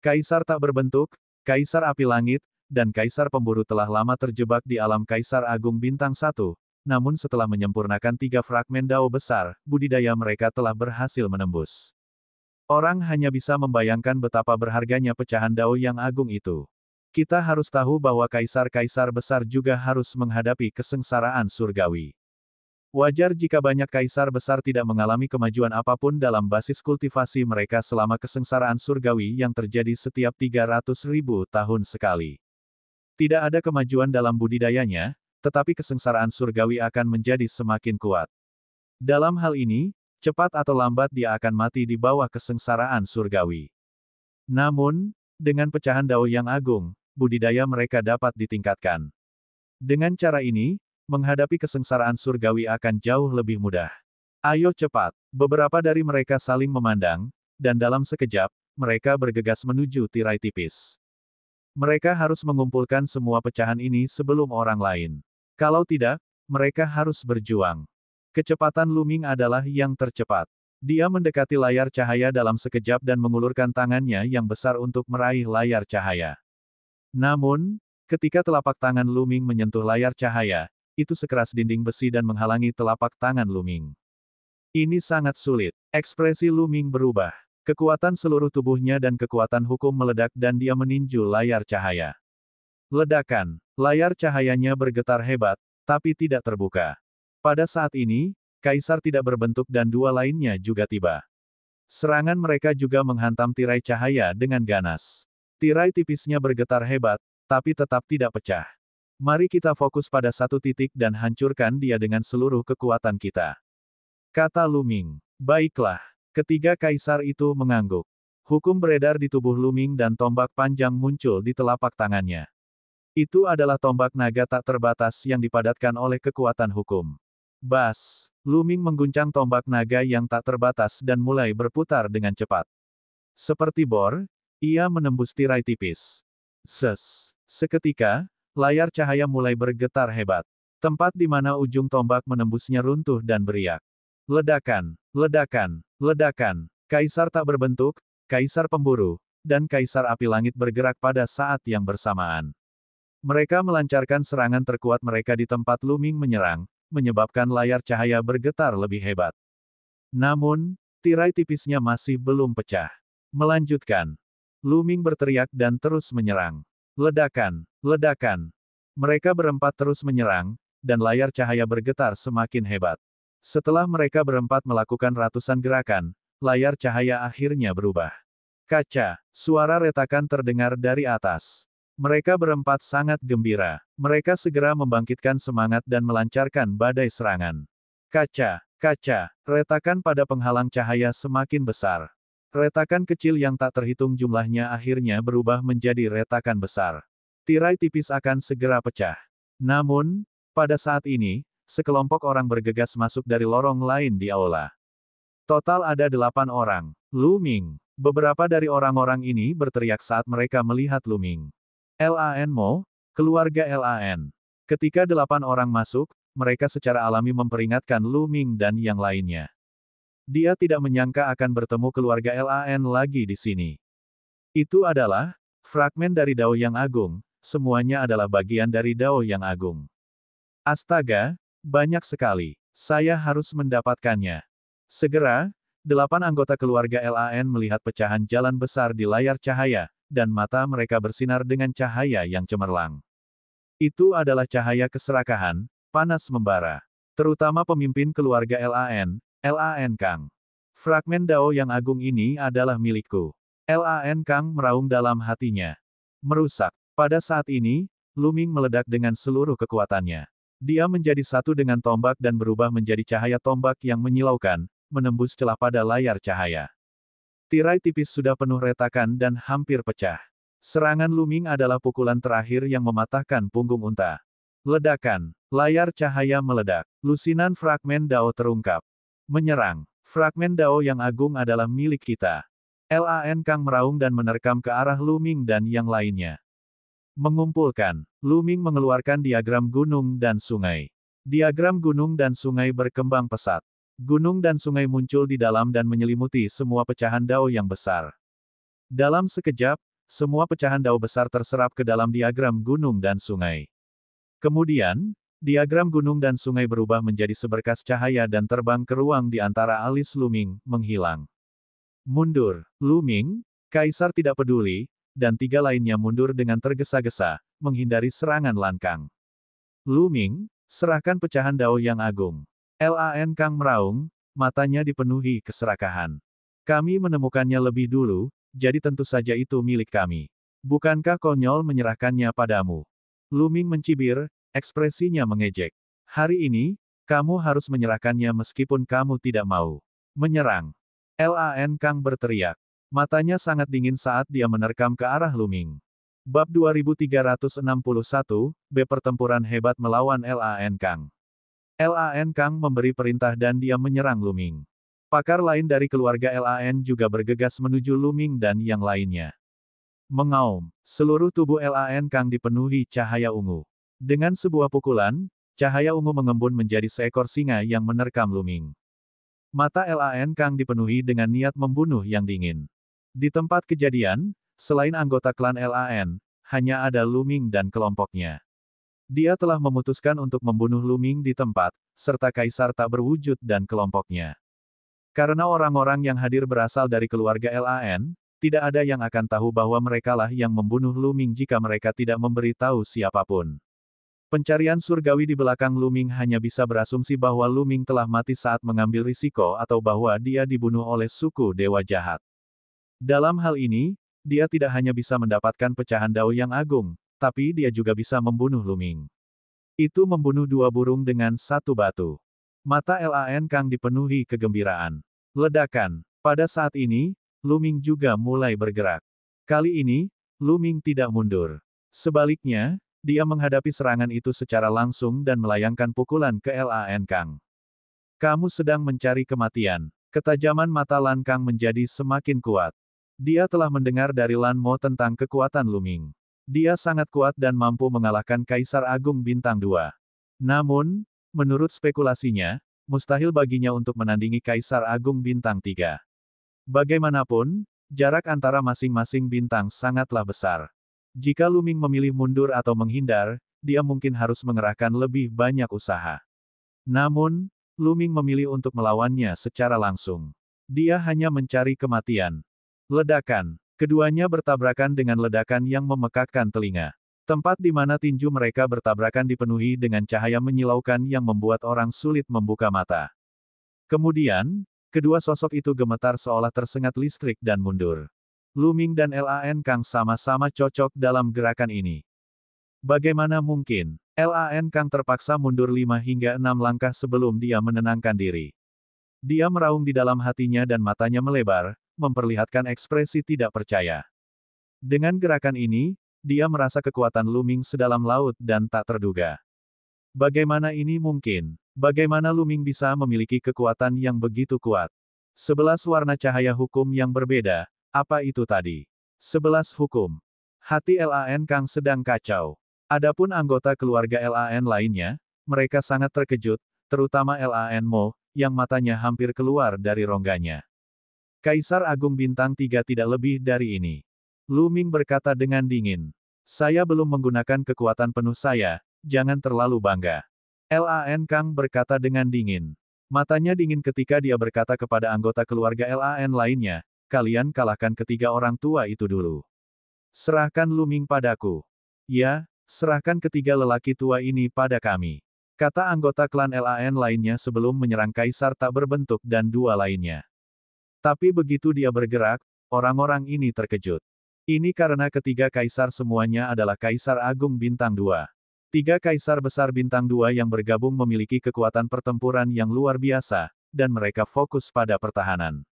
S1: Kaisar tak berbentuk, kaisar api langit, dan kaisar pemburu telah lama terjebak di alam Kaisar Agung Bintang 1, namun setelah menyempurnakan 3 fragmen Dao besar, budidaya mereka telah berhasil menembus. Orang hanya bisa membayangkan betapa berharganya pecahan Dao yang agung itu. Kita harus tahu bahwa kaisar-kaisar besar juga harus menghadapi kesengsaraan surgawi. Wajar jika banyak kaisar besar tidak mengalami kemajuan apapun dalam basis kultivasi mereka selama kesengsaraan surgawi yang terjadi setiap 300.000 tahun sekali. Tidak ada kemajuan dalam budidayanya, tetapi kesengsaraan surgawi akan menjadi semakin kuat. Dalam hal ini, cepat atau lambat dia akan mati di bawah kesengsaraan surgawi. Namun, dengan pecahan Dao yang agung, budidaya mereka dapat ditingkatkan. Dengan cara ini, menghadapi kesengsaraan surgawi akan jauh lebih mudah. Ayo cepat. Beberapa dari mereka saling memandang, dan dalam sekejap, mereka bergegas menuju tirai tipis. Mereka harus mengumpulkan semua pecahan ini sebelum orang lain. Kalau tidak, mereka harus berjuang. Kecepatan Luming adalah yang tercepat. Dia mendekati layar cahaya dalam sekejap dan mengulurkan tangannya yang besar untuk meraih layar cahaya. Namun, ketika telapak tangan Luming menyentuh layar cahaya, itu sekeras dinding besi dan menghalangi telapak tangan Luming. Ini sangat sulit. Ekspresi Luming berubah. Kekuatan seluruh tubuhnya dan kekuatan hukum meledak dan dia meninju layar cahaya. Ledakan. Layar cahayanya bergetar hebat, tapi tidak terbuka. Pada saat ini, kaisar tidak berbentuk dan dua lainnya juga tiba. Serangan mereka juga menghantam tirai cahaya dengan ganas. Tirai tipisnya bergetar hebat, tapi tetap tidak pecah. Mari kita fokus pada satu titik dan hancurkan dia dengan seluruh kekuatan kita. Kata Luming. Baiklah. Ketiga kaisar itu mengangguk. Hukum beredar di tubuh Luming dan tombak panjang muncul di telapak tangannya. Itu adalah tombak naga tak terbatas yang dipadatkan oleh kekuatan hukum. Bas. Luming mengguncang tombak naga yang tak terbatas dan mulai berputar dengan cepat. Seperti bor, ia menembus tirai tipis. Seketika, layar cahaya mulai bergetar hebat. Tempat di mana ujung tombak menembusnya runtuh dan beriak. Ledakan, ledakan, ledakan. Kaisar tak berbentuk, kaisar pemburu, dan kaisar api langit bergerak pada saat yang bersamaan. Mereka melancarkan serangan terkuat mereka di tempat Luming menyerang, menyebabkan layar cahaya bergetar lebih hebat. Namun, tirai tipisnya masih belum pecah. Melanjutkan. Luming berteriak dan terus menyerang. Ledakan, ledakan. Mereka berempat terus menyerang, dan layar cahaya bergetar semakin hebat. Setelah mereka berempat melakukan ratusan gerakan, layar cahaya akhirnya berubah. Kaca, suara retakan terdengar dari atas. Mereka berempat sangat gembira. Mereka segera membangkitkan semangat dan melancarkan badai serangan. Kaca, kaca, retakan pada penghalang cahaya semakin besar. Retakan kecil yang tak terhitung jumlahnya akhirnya berubah menjadi retakan besar. Tirai tipis akan segera pecah. Namun, pada saat ini, sekelompok orang bergegas masuk dari lorong lain di aula. Total ada 8 orang. Luming. Beberapa dari orang-orang ini berteriak saat mereka melihat Luming. Lan Mo, keluarga Lan. Ketika 8 orang masuk, mereka secara alami memperingatkan Luming dan yang lainnya. Dia tidak menyangka akan bertemu keluarga Lan lagi di sini. Itu adalah fragmen dari Dao yang agung, semuanya adalah bagian dari Dao yang agung. Astaga, banyak sekali. Saya harus mendapatkannya. Segera, 8 anggota keluarga Lan melihat pecahan jalan besar di layar cahaya, dan mata mereka bersinar dengan cahaya yang cemerlang. Itu adalah cahaya keserakahan, panas membara. Terutama pemimpin keluarga Lan Kang. Fragmen Dao yang agung ini adalah milikku. Lan Kang meraung dalam hatinya. Merusak. Pada saat ini, Luming meledak dengan seluruh kekuatannya. Dia menjadi satu dengan tombak dan berubah menjadi cahaya tombak yang menyilaukan, menembus celah pada layar cahaya. Tirai tipis sudah penuh retakan dan hampir pecah. Serangan Luming adalah pukulan terakhir yang mematahkan punggung unta. Ledakan. Layar cahaya meledak. Lusinan fragmen Dao terungkap. Menyerang. Fragmen Dao yang agung adalah milik kita. Lan Kang meraung dan menerkam ke arah Luming dan yang lainnya. Mengumpulkan. Luming mengeluarkan diagram gunung dan sungai. Diagram gunung dan sungai berkembang pesat. Gunung dan sungai muncul di dalam dan menyelimuti semua pecahan Dao yang besar. Dalam sekejap, semua pecahan Dao besar terserap ke dalam diagram gunung dan sungai. Kemudian, diagram gunung dan sungai berubah menjadi seberkas cahaya dan terbang ke ruang di antara alis Luming, menghilang. Mundur, Lu Ming, Kaisar tidak peduli, dan tiga lainnya mundur dengan tergesa-gesa, menghindari serangan Lan Kang. Lu Ming, serahkan pecahan Dao yang agung. Lan Kang meraung, matanya dipenuhi keserakahan. Kami menemukannya lebih dulu, jadi tentu saja itu milik kami. Bukankah konyol menyerahkannya padamu? Lu Ming mencibir, ekspresinya mengejek. Hari ini, kamu harus menyerahkannya meskipun kamu tidak mau. Menyerang. Lan Kang berteriak. Matanya sangat dingin saat dia menerkam ke arah Lu Ming. Bab 2361, B Pertempuran Hebat Melawan Lan Kang. Lan Kang memberi perintah dan dia menyerang Lu Ming. Pakar lain dari keluarga Lan juga bergegas menuju Lu Ming dan yang lainnya. Mengaum, seluruh tubuh Lan Kang dipenuhi cahaya ungu. Dengan sebuah pukulan, cahaya ungu mengembun menjadi seekor singa yang menerkam Lu Ming. Mata Lan Kang dipenuhi dengan niat membunuh yang dingin. Di tempat kejadian, selain anggota klan Lan, hanya ada Lu Ming dan kelompoknya. Dia telah memutuskan untuk membunuh Lu Ming di tempat, serta Kaisar tak berwujud dan kelompoknya. Karena orang-orang yang hadir berasal dari keluarga Lan, tidak ada yang akan tahu bahwa merekalah yang membunuh Lu Ming jika mereka tidak memberi tahu siapapun. Pencarian surgawi di belakang Lu Ming hanya bisa berasumsi bahwa Lu Ming telah mati saat mengambil risiko atau bahwa dia dibunuh oleh suku dewa jahat. Dalam hal ini, dia tidak hanya bisa mendapatkan pecahan Dao yang agung, tapi dia juga bisa membunuh Lu Ming. Itu membunuh dua burung dengan satu batu. Mata Lan Kang dipenuhi kegembiraan. Ledakan. Pada saat ini, Lu Ming juga mulai bergerak. Kali ini, Lu Ming tidak mundur. Sebaliknya, dia menghadapi serangan itu secara langsung dan melayangkan pukulan ke Lan Kang. Kamu sedang mencari kematian. Ketajaman mata Lan Kang menjadi semakin kuat. Dia telah mendengar dari Lan Mo tentang kekuatan Lu Ming. Dia sangat kuat dan mampu mengalahkan Kaisar Agung Bintang 2. Namun, menurut spekulasinya, mustahil baginya untuk menandingi Kaisar Agung Bintang 3. Bagaimanapun, jarak antara masing-masing bintang sangatlah besar. Jika Lu Ming memilih mundur atau menghindar, dia mungkin harus mengerahkan lebih banyak usaha. Namun, Lu Ming memilih untuk melawannya secara langsung. Dia hanya mencari kematian. Ledakan. Keduanya bertabrakan dengan ledakan yang memekakkan telinga. Tempat di mana tinju mereka bertabrakan dipenuhi dengan cahaya menyilaukan yang membuat orang sulit membuka mata. Kemudian, kedua sosok itu gemetar seolah tersengat listrik dan mundur. Lu Ming dan Lan Kang sama-sama cocok dalam gerakan ini. Bagaimana mungkin? Lan Kang terpaksa mundur 5 hingga 6 langkah sebelum dia menenangkan diri. Dia meraung di dalam hatinya dan matanya melebar, memperlihatkan ekspresi tidak percaya. Dengan gerakan ini, dia merasa kekuatan Lu Ming sedalam laut dan tak terduga. Bagaimana ini mungkin? Bagaimana Lu Ming bisa memiliki kekuatan yang begitu kuat? 11 warna cahaya hukum yang berbeda. Apa itu tadi? 11 hukum. Hati Lan Kang sedang kacau. Adapun anggota keluarga Lan lainnya, mereka sangat terkejut, terutama Lan Mo, yang matanya hampir keluar dari rongganya. Kaisar Agung Bintang 3 tidak lebih dari ini. Lu Ming berkata dengan dingin. Saya belum menggunakan kekuatan penuh saya, jangan terlalu bangga. Lan Kang berkata dengan dingin. Matanya dingin ketika dia berkata kepada anggota keluarga Lan lainnya, kalian kalahkan ketiga orang tua itu dulu. Serahkan Lu Ming padaku. Ya, serahkan ketiga lelaki tua ini pada kami. Kata anggota klan Lan lainnya sebelum menyerang kaisar tak berbentuk dan dua lainnya. Tapi begitu dia bergerak, orang-orang ini terkejut. Ini karena ketiga kaisar semuanya adalah Kaisar Agung Bintang 2. Tiga kaisar besar Bintang 2 yang bergabung memiliki kekuatan pertempuran yang luar biasa, dan mereka fokus pada pertahanan.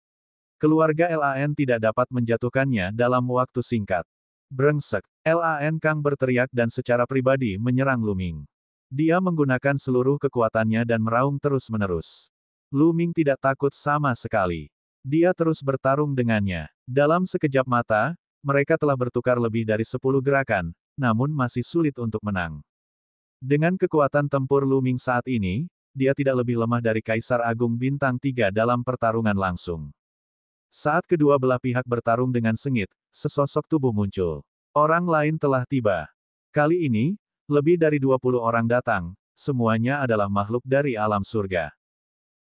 S1: Keluarga Lan tidak dapat menjatuhkannya dalam waktu singkat. Brengsek. Lan Kang berteriak dan secara pribadi menyerang Lu Ming. Dia menggunakan seluruh kekuatannya dan meraung terus-menerus. Lu Ming tidak takut sama sekali. Dia terus bertarung dengannya. Dalam sekejap mata, mereka telah bertukar lebih dari 10 gerakan, namun masih sulit untuk menang. Dengan kekuatan tempur Lu Ming saat ini, dia tidak lebih lemah dari Kaisar Agung Bintang 3 dalam pertarungan langsung. Saat kedua belah pihak bertarung dengan sengit, sesosok tubuh muncul. Orang lain telah tiba. Kali ini, lebih dari 20 orang datang, semuanya adalah makhluk dari alam surga.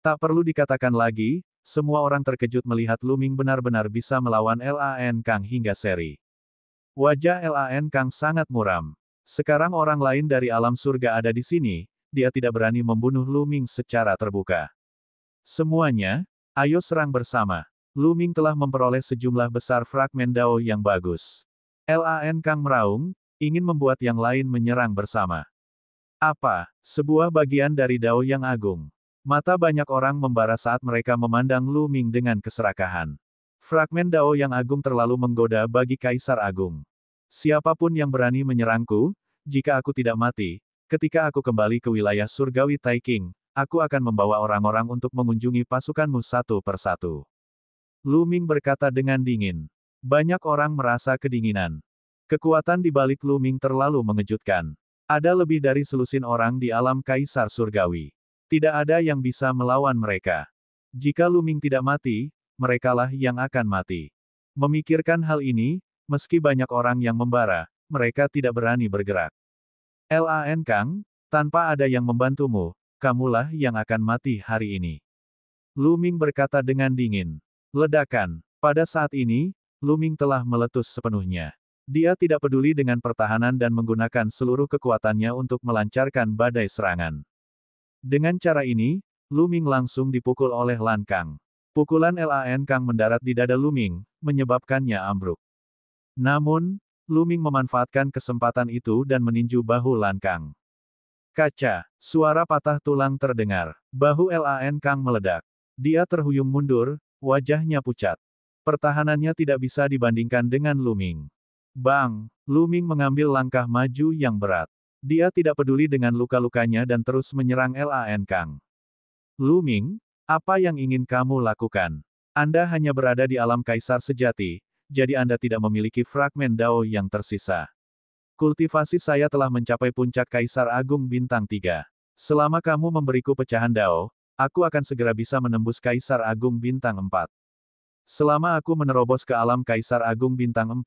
S1: Tak perlu dikatakan lagi, semua orang terkejut melihat Lu Ming benar-benar bisa melawan Lan Kang hingga seri. Wajah Lan Kang sangat muram. Sekarang orang lain dari alam surga ada di sini, dia tidak berani membunuh Lu Ming secara terbuka. Semuanya, ayo serang bersama. Lu Ming telah memperoleh sejumlah besar fragmen Dao yang bagus. Lan Kang meraung, ingin membuat yang lain menyerang bersama. Apa? Sebuah bagian dari Dao yang agung. Mata banyak orang membara saat mereka memandang Lu Ming dengan keserakahan. Fragmen Dao yang agung terlalu menggoda bagi Kaisar Agung. Siapapun yang berani menyerangku, jika aku tidak mati, ketika aku kembali ke wilayah surgawi Taiking, aku akan membawa orang-orang untuk mengunjungi pasukanmu satu persatu. Lu Ming berkata dengan dingin. Banyak orang merasa kedinginan. Kekuatan di balik Lu Ming terlalu mengejutkan. Ada lebih dari selusin orang di alam Kaisar Surgawi. Tidak ada yang bisa melawan mereka. Jika Lu Ming tidak mati, merekalah yang akan mati. Memikirkan hal ini, meski banyak orang yang membara, mereka tidak berani bergerak. Lan Kang, tanpa ada yang membantumu, kamulah yang akan mati hari ini. Lu Ming berkata dengan dingin. Ledakan. Pada saat ini, Lu Ming telah meletus sepenuhnya. Dia tidak peduli dengan pertahanan dan menggunakan seluruh kekuatannya untuk melancarkan badai serangan. Dengan cara ini, Lu Ming langsung dipukul oleh Lan Kang. Pukulan Lan Kang mendarat di dada Lu Ming, menyebabkannya ambruk. Namun, Lu Ming memanfaatkan kesempatan itu dan meninju bahu Lan Kang. Kaca, suara patah tulang terdengar. Bahu Lan Kang meledak. Dia terhuyung mundur, wajahnya pucat. Pertahanannya tidak bisa dibandingkan dengan Lu Ming. Bang! Lu Ming mengambil langkah maju yang berat. Dia tidak peduli dengan luka-lukanya dan terus menyerang Lan Kang. Lu Ming, apa yang ingin kamu lakukan? Anda hanya berada di alam kaisar sejati, jadi Anda tidak memiliki fragmen Dao yang tersisa. Kultivasi saya telah mencapai puncak Kaisar Agung Bintang 3. Selama kamu memberiku pecahan Dao, aku akan segera bisa menembus Kaisar Agung Bintang 4. Selama aku menerobos ke alam Kaisar Agung Bintang 4,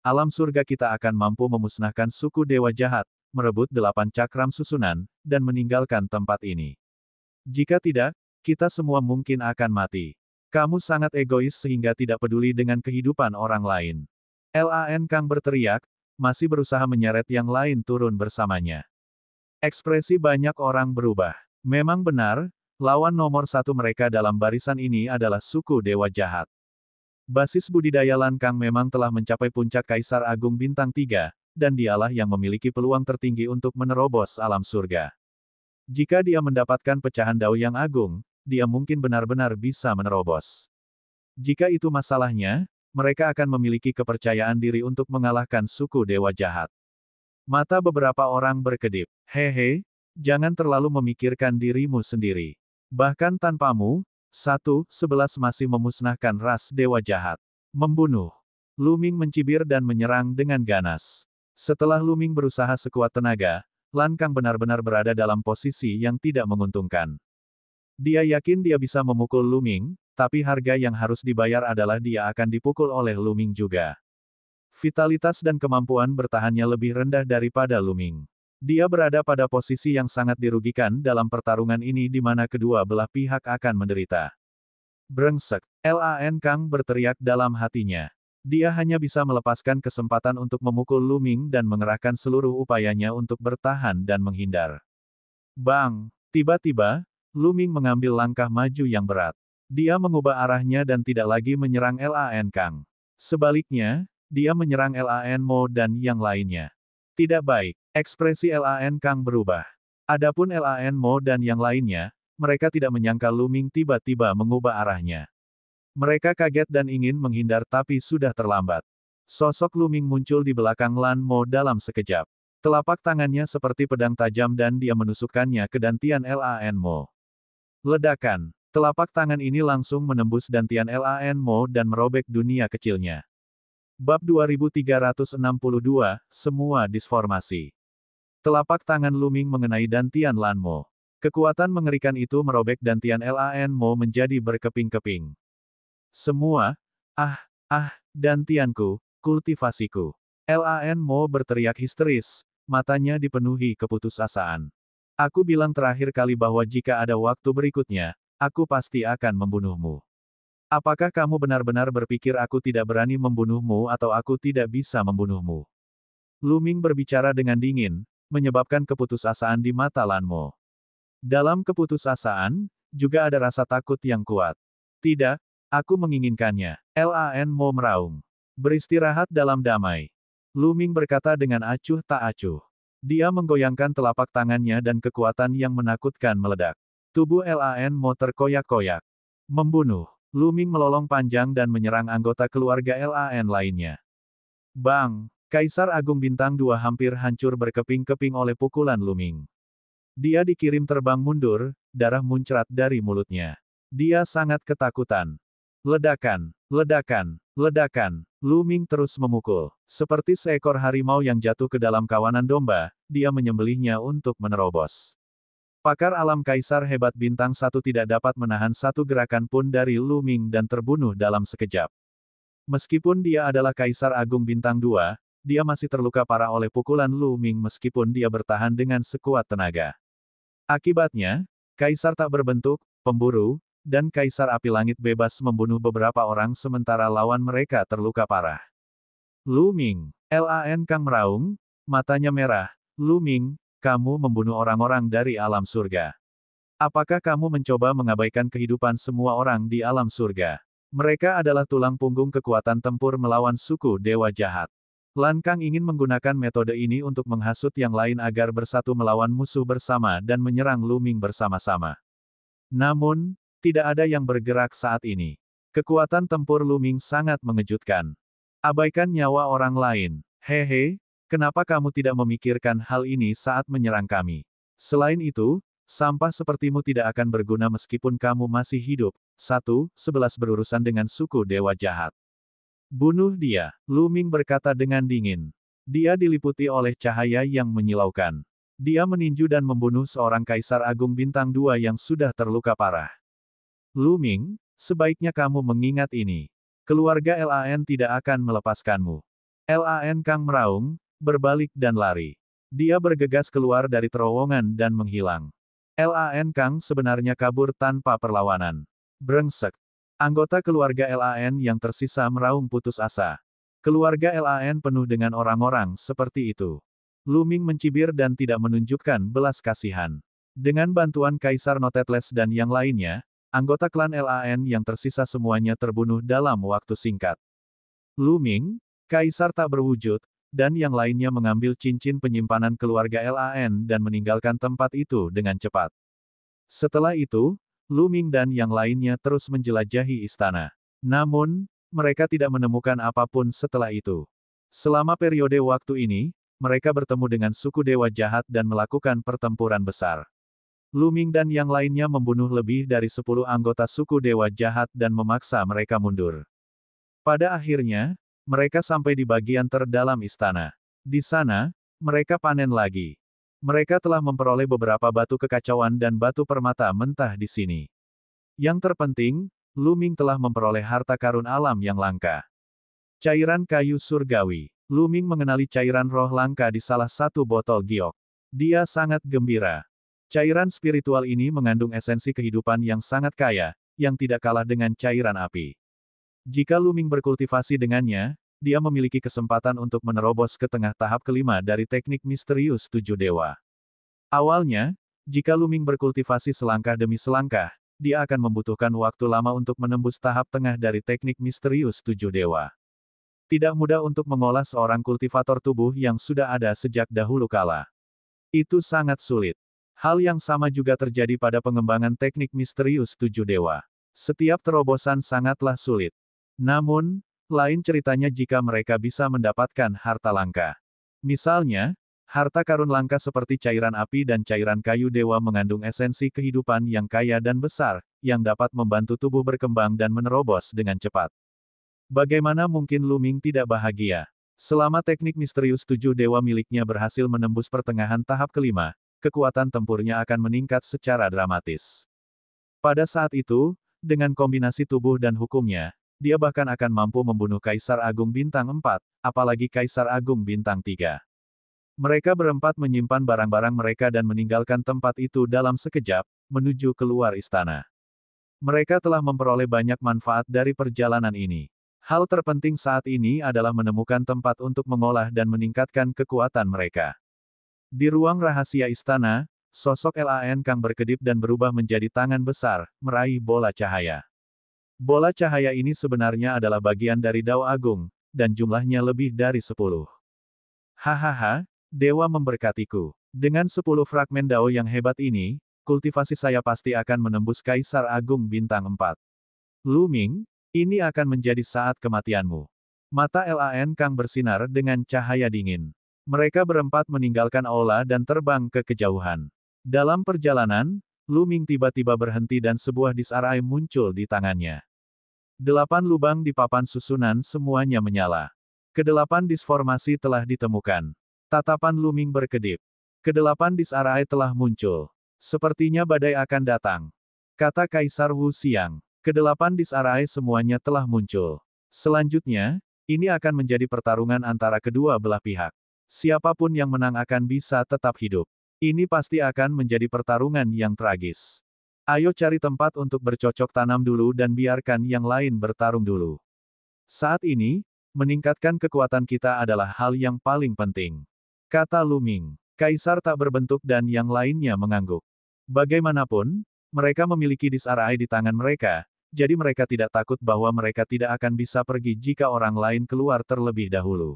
S1: alam surga kita akan mampu memusnahkan suku Dewa Jahat, merebut 8 cakram susunan, dan meninggalkan tempat ini. Jika tidak, kita semua mungkin akan mati. Kamu sangat egois sehingga tidak peduli dengan kehidupan orang lain. Lan Kang berteriak, masih berusaha menyeret yang lain turun bersamanya. Ekspresi banyak orang berubah. Memang benar, lawan nomor satu mereka dalam barisan ini adalah suku Dewa Jahat. Basis budidaya Lan Kang memang telah mencapai puncak Kaisar Agung Bintang 3, dan dialah yang memiliki peluang tertinggi untuk menerobos alam surga. Jika dia mendapatkan pecahan Dao yang agung, dia mungkin benar-benar bisa menerobos. Jika itu masalahnya, mereka akan memiliki kepercayaan diri untuk mengalahkan suku Dewa Jahat. Mata beberapa orang berkedip. Hehe, jangan terlalu memikirkan dirimu sendiri. Bahkan tanpamu, 1/11 masih memusnahkan ras Dewa Jahat. Membunuh. Lu Ming mencibir dan menyerang dengan ganas. Setelah Lu Ming berusaha sekuat tenaga, Lan Kang benar-benar berada dalam posisi yang tidak menguntungkan. Dia yakin dia bisa memukul Lu Ming, tapi harga yang harus dibayar adalah dia akan dipukul oleh Lu Ming juga. Vitalitas dan kemampuan bertahannya lebih rendah daripada Lu Ming. Dia berada pada posisi yang sangat dirugikan dalam pertarungan ini di mana kedua belah pihak akan menderita. Brengsek! Lan Kang berteriak dalam hatinya. Dia hanya bisa melepaskan kesempatan untuk memukul Lu Ming dan mengerahkan seluruh upayanya untuk bertahan dan menghindar. Bang! Tiba-tiba, Lu Ming mengambil langkah maju yang berat. Dia mengubah arahnya dan tidak lagi menyerang Lan Kang. Sebaliknya, dia menyerang Lan Mo dan yang lainnya. Tidak baik. Ekspresi Lan Kang berubah. Adapun Lan Mo dan yang lainnya, mereka tidak menyangka Lu Ming tiba-tiba mengubah arahnya. Mereka kaget dan ingin menghindar tapi sudah terlambat. Sosok Lu Ming muncul di belakang Lan Mo dalam sekejap. Telapak tangannya seperti pedang tajam dan dia menusukkannya ke dantian Lan Mo. Ledakan. Telapak tangan ini langsung menembus dantian Lan Mo dan merobek dunia kecilnya. Bab 2362, Semua Disformasi. Telapak tangan Lu Ming mengenai dantian Lan Mo. Kekuatan mengerikan itu merobek dantian Lan Mo menjadi berkeping-keping. Semua, dantianku, kultivasiku. Lan Mo berteriak histeris, matanya dipenuhi keputusasaan. Aku bilang terakhir kali bahwa jika ada waktu berikutnya, aku pasti akan membunuhmu. Apakah kamu benar-benar berpikir aku tidak berani membunuhmu atau aku tidak bisa membunuhmu? Lu Ming berbicara dengan dingin, menyebabkan keputusasaan di mata Lan Mo. Dalam keputusasaan, juga ada rasa takut yang kuat. Tidak, aku menginginkannya. Lan Mo meraung. Beristirahat dalam damai. Lu Ming berkata dengan acuh tak acuh. Dia menggoyangkan telapak tangannya dan kekuatan yang menakutkan meledak. Tubuh Lan Mo terkoyak-koyak. Membunuh. Lu Ming melolong panjang dan menyerang anggota keluarga Lan lainnya. Bang! Kaisar Agung Bintang 2 hampir hancur berkeping-keping oleh pukulan Lu Ming. Dia dikirim terbang mundur, darah muncrat dari mulutnya. Dia sangat ketakutan. Ledakan, ledakan, ledakan. Lu Ming terus memukul. Seperti seekor harimau yang jatuh ke dalam kawanan domba, dia menyembelihnya untuk menerobos. Pakar alam Kaisar hebat Bintang 1 tidak dapat menahan satu gerakan pun dari Lu Ming dan terbunuh dalam sekejap. Meskipun dia adalah Kaisar Agung Bintang 2, dia masih terluka parah oleh pukulan Lu Ming meskipun dia bertahan dengan sekuat tenaga. Akibatnya, Kaisar tak berbentuk, pemburu, dan Kaisar Api Langit bebas membunuh beberapa orang sementara lawan mereka terluka parah. Lu Ming. Lan Kang meraung, matanya merah. Lu Ming, kamu membunuh orang-orang dari alam surga. Apakah kamu mencoba mengabaikan kehidupan semua orang di alam surga? Mereka adalah tulang punggung kekuatan tempur melawan suku dewa jahat. Lan Kang ingin menggunakan metode ini untuk menghasut yang lain agar bersatu melawan musuh bersama dan menyerang Lu Ming bersama-sama. Namun, tidak ada yang bergerak saat ini. Kekuatan tempur Lu Ming sangat mengejutkan. Abaikan nyawa orang lain. Hehe, kenapa kamu tidak memikirkan hal ini saat menyerang kami? Selain itu, sampah sepertimu tidak akan berguna meskipun kamu masih hidup. 1. 11 berurusan dengan suku dewa jahat. Bunuh dia, Lu Ming berkata dengan dingin. Dia diliputi oleh cahaya yang menyilaukan. Dia meninju dan membunuh seorang Kaisar Agung Bintang 2 yang sudah terluka parah. Lu Ming, sebaiknya kamu mengingat ini. Keluarga Lan tidak akan melepaskanmu. Lan Kang meraung, berbalik dan lari. Dia bergegas keluar dari terowongan dan menghilang. Lan Kang sebenarnya kabur tanpa perlawanan. Brengsek. Anggota keluarga Lan yang tersisa meraung putus asa. Keluarga Lan penuh dengan orang-orang seperti itu. Lu Ming mencibir dan tidak menunjukkan belas kasihan. Dengan bantuan Kaisar Notetles dan yang lainnya, anggota klan Lan yang tersisa semuanya terbunuh dalam waktu singkat. Lu Ming, Kaisar tak berwujud, dan yang lainnya mengambil cincin penyimpanan keluarga Lan dan meninggalkan tempat itu dengan cepat. Setelah itu, Lu Ming dan yang lainnya terus menjelajahi istana. Namun, mereka tidak menemukan apapun setelah itu. Selama periode waktu ini, mereka bertemu dengan suku dewa jahat dan melakukan pertempuran besar. Lu Ming dan yang lainnya membunuh lebih dari 10 anggota suku dewa jahat dan memaksa mereka mundur. Pada akhirnya, mereka sampai di bagian terdalam istana. Di sana, mereka panen lagi. Mereka telah memperoleh beberapa batu kekacauan dan batu permata mentah di sini. Yang terpenting, Lu Ming telah memperoleh harta karun alam yang langka. Cairan kayu surgawi. Lu Ming mengenali cairan roh langka di salah satu botol giok. Dia sangat gembira. Cairan spiritual ini mengandung esensi kehidupan yang sangat kaya, yang tidak kalah dengan cairan api. Jika Lu Ming berkultivasi dengannya, dia memiliki kesempatan untuk menerobos ke tengah tahap kelima dari teknik misterius 7 dewa. Awalnya, jika Lu Ming berkultivasi selangkah demi selangkah, dia akan membutuhkan waktu lama untuk menembus tahap tengah dari teknik misterius 7 dewa. Tidak mudah untuk mengolah seorang kultivator tubuh yang sudah ada sejak dahulu kala. Itu sangat sulit. Hal yang sama juga terjadi pada pengembangan teknik misterius 7 dewa. Setiap terobosan sangatlah sulit. Namun, lain ceritanya jika mereka bisa mendapatkan harta langka. Misalnya, harta karun langka seperti cairan api dan cairan kayu dewa mengandung esensi kehidupan yang kaya dan besar, yang dapat membantu tubuh berkembang dan menerobos dengan cepat. Bagaimana mungkin Lu Ming tidak bahagia? Selama teknik misterius 7 dewa miliknya berhasil menembus pertengahan tahap kelima, kekuatan tempurnya akan meningkat secara dramatis. Pada saat itu, dengan kombinasi tubuh dan hukumnya, dia bahkan akan mampu membunuh Kaisar Agung Bintang 4, apalagi Kaisar Agung Bintang 3. Mereka berempat menyimpan barang-barang mereka dan meninggalkan tempat itu dalam sekejap, menuju keluar istana. Mereka telah memperoleh banyak manfaat dari perjalanan ini. Hal terpenting saat ini adalah menemukan tempat untuk mengolah dan meningkatkan kekuatan mereka. Di ruang rahasia istana, sosok Lan Kang berkedip dan berubah menjadi tangan besar, meraih bola cahaya. Bola cahaya ini sebenarnya adalah bagian dari Dao Agung, dan jumlahnya lebih dari 10. Hahaha, Dewa memberkatiku. Dengan 10 fragmen Dao yang hebat ini, kultivasi saya pasti akan menembus Kaisar Agung Bintang 4. Lu Ming, ini akan menjadi saat kematianmu. Mata Lan Kang bersinar dengan cahaya dingin. Mereka berempat meninggalkan aula dan terbang ke kejauhan. Dalam perjalanan, Lu Ming tiba-tiba berhenti dan sebuah disarai muncul di tangannya. 8 lubang di papan susunan semuanya menyala. Kedelapan disformasi telah ditemukan. Tatapan Lu Ming berkedip. Kedelapan disarai telah muncul. Sepertinya badai akan datang. Kata Kaisar Wu Xiang. Kedelapan disarai semuanya telah muncul. Selanjutnya, ini akan menjadi pertarungan antara kedua belah pihak. Siapapun yang menang akan bisa tetap hidup. Ini pasti akan menjadi pertarungan yang tragis. Ayo cari tempat untuk bercocok tanam dulu dan biarkan yang lain bertarung dulu. Saat ini, meningkatkan kekuatan kita adalah hal yang paling penting. Kata Lu Ming. Kaisar tak berbentuk dan yang lainnya mengangguk. Bagaimanapun, mereka memiliki disarai di tangan mereka, jadi mereka tidak takut bahwa mereka tidak akan bisa pergi jika orang lain keluar terlebih dahulu.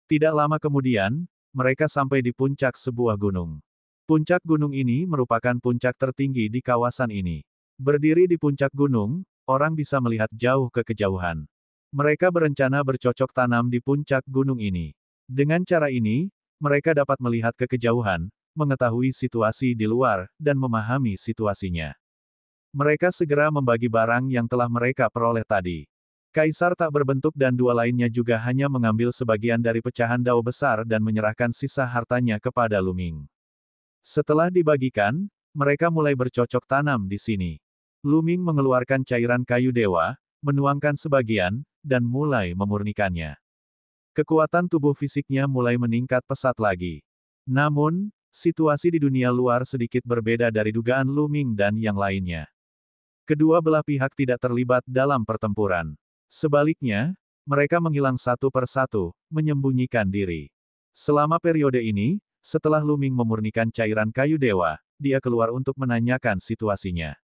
S1: Tidak lama kemudian, mereka sampai di puncak sebuah gunung. Puncak gunung ini merupakan puncak tertinggi di kawasan ini. Berdiri di puncak gunung, orang bisa melihat jauh ke kejauhan. Mereka berencana bercocok tanam di puncak gunung ini. Dengan cara ini, mereka dapat melihat ke kejauhan, mengetahui situasi di luar, dan memahami situasinya. Mereka segera membagi barang yang telah mereka peroleh tadi. Kaisar tak berbentuk dan dua lainnya juga hanya mengambil sebagian dari pecahan Dao besar dan menyerahkan sisa hartanya kepada Lu Ming. Setelah dibagikan, mereka mulai bercocok tanam di sini. Lu Ming mengeluarkan cairan kayu dewa, menuangkan sebagian, dan mulai memurnikannya. Kekuatan tubuh fisiknya mulai meningkat pesat lagi. Namun, situasi di dunia luar sedikit berbeda dari dugaan Lu Ming dan yang lainnya. Kedua belah pihak tidak terlibat dalam pertempuran. Sebaliknya, mereka menghilang satu persatu, menyembunyikan diri. Selama periode ini, setelah Lu Ming memurnikan cairan kayu dewa, dia keluar untuk menanyakan situasinya.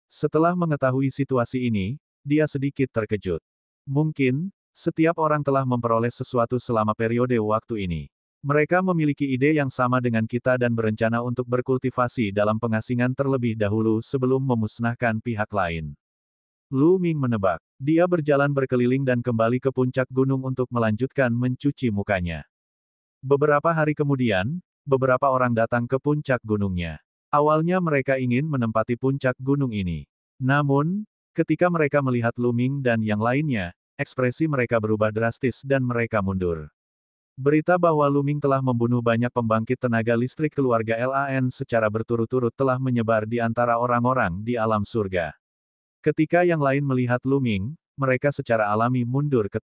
S1: Setelah mengetahui situasi ini, dia sedikit terkejut. Mungkin, setiap orang telah memperoleh sesuatu selama periode waktu ini. Mereka memiliki ide yang sama dengan kita dan berencana untuk berkultivasi dalam pengasingan terlebih dahulu sebelum memusnahkan pihak lain. Lu Ming menebak. Dia berjalan berkeliling dan kembali ke puncak gunung untuk melanjutkan mencuci mukanya. Beberapa hari kemudian, beberapa orang datang ke puncak gunungnya. Awalnya mereka ingin menempati puncak gunung ini. Namun, ketika mereka melihat Lu Ming dan yang lainnya, ekspresi mereka berubah drastis dan mereka mundur. Berita bahwa Lu Ming telah membunuh banyak pembangkit tenaga listrik keluarga Lan secara berturut-turut telah menyebar di antara orang-orang di alam surga. Ketika yang lain melihat Lu Ming, mereka secara alami mundur ke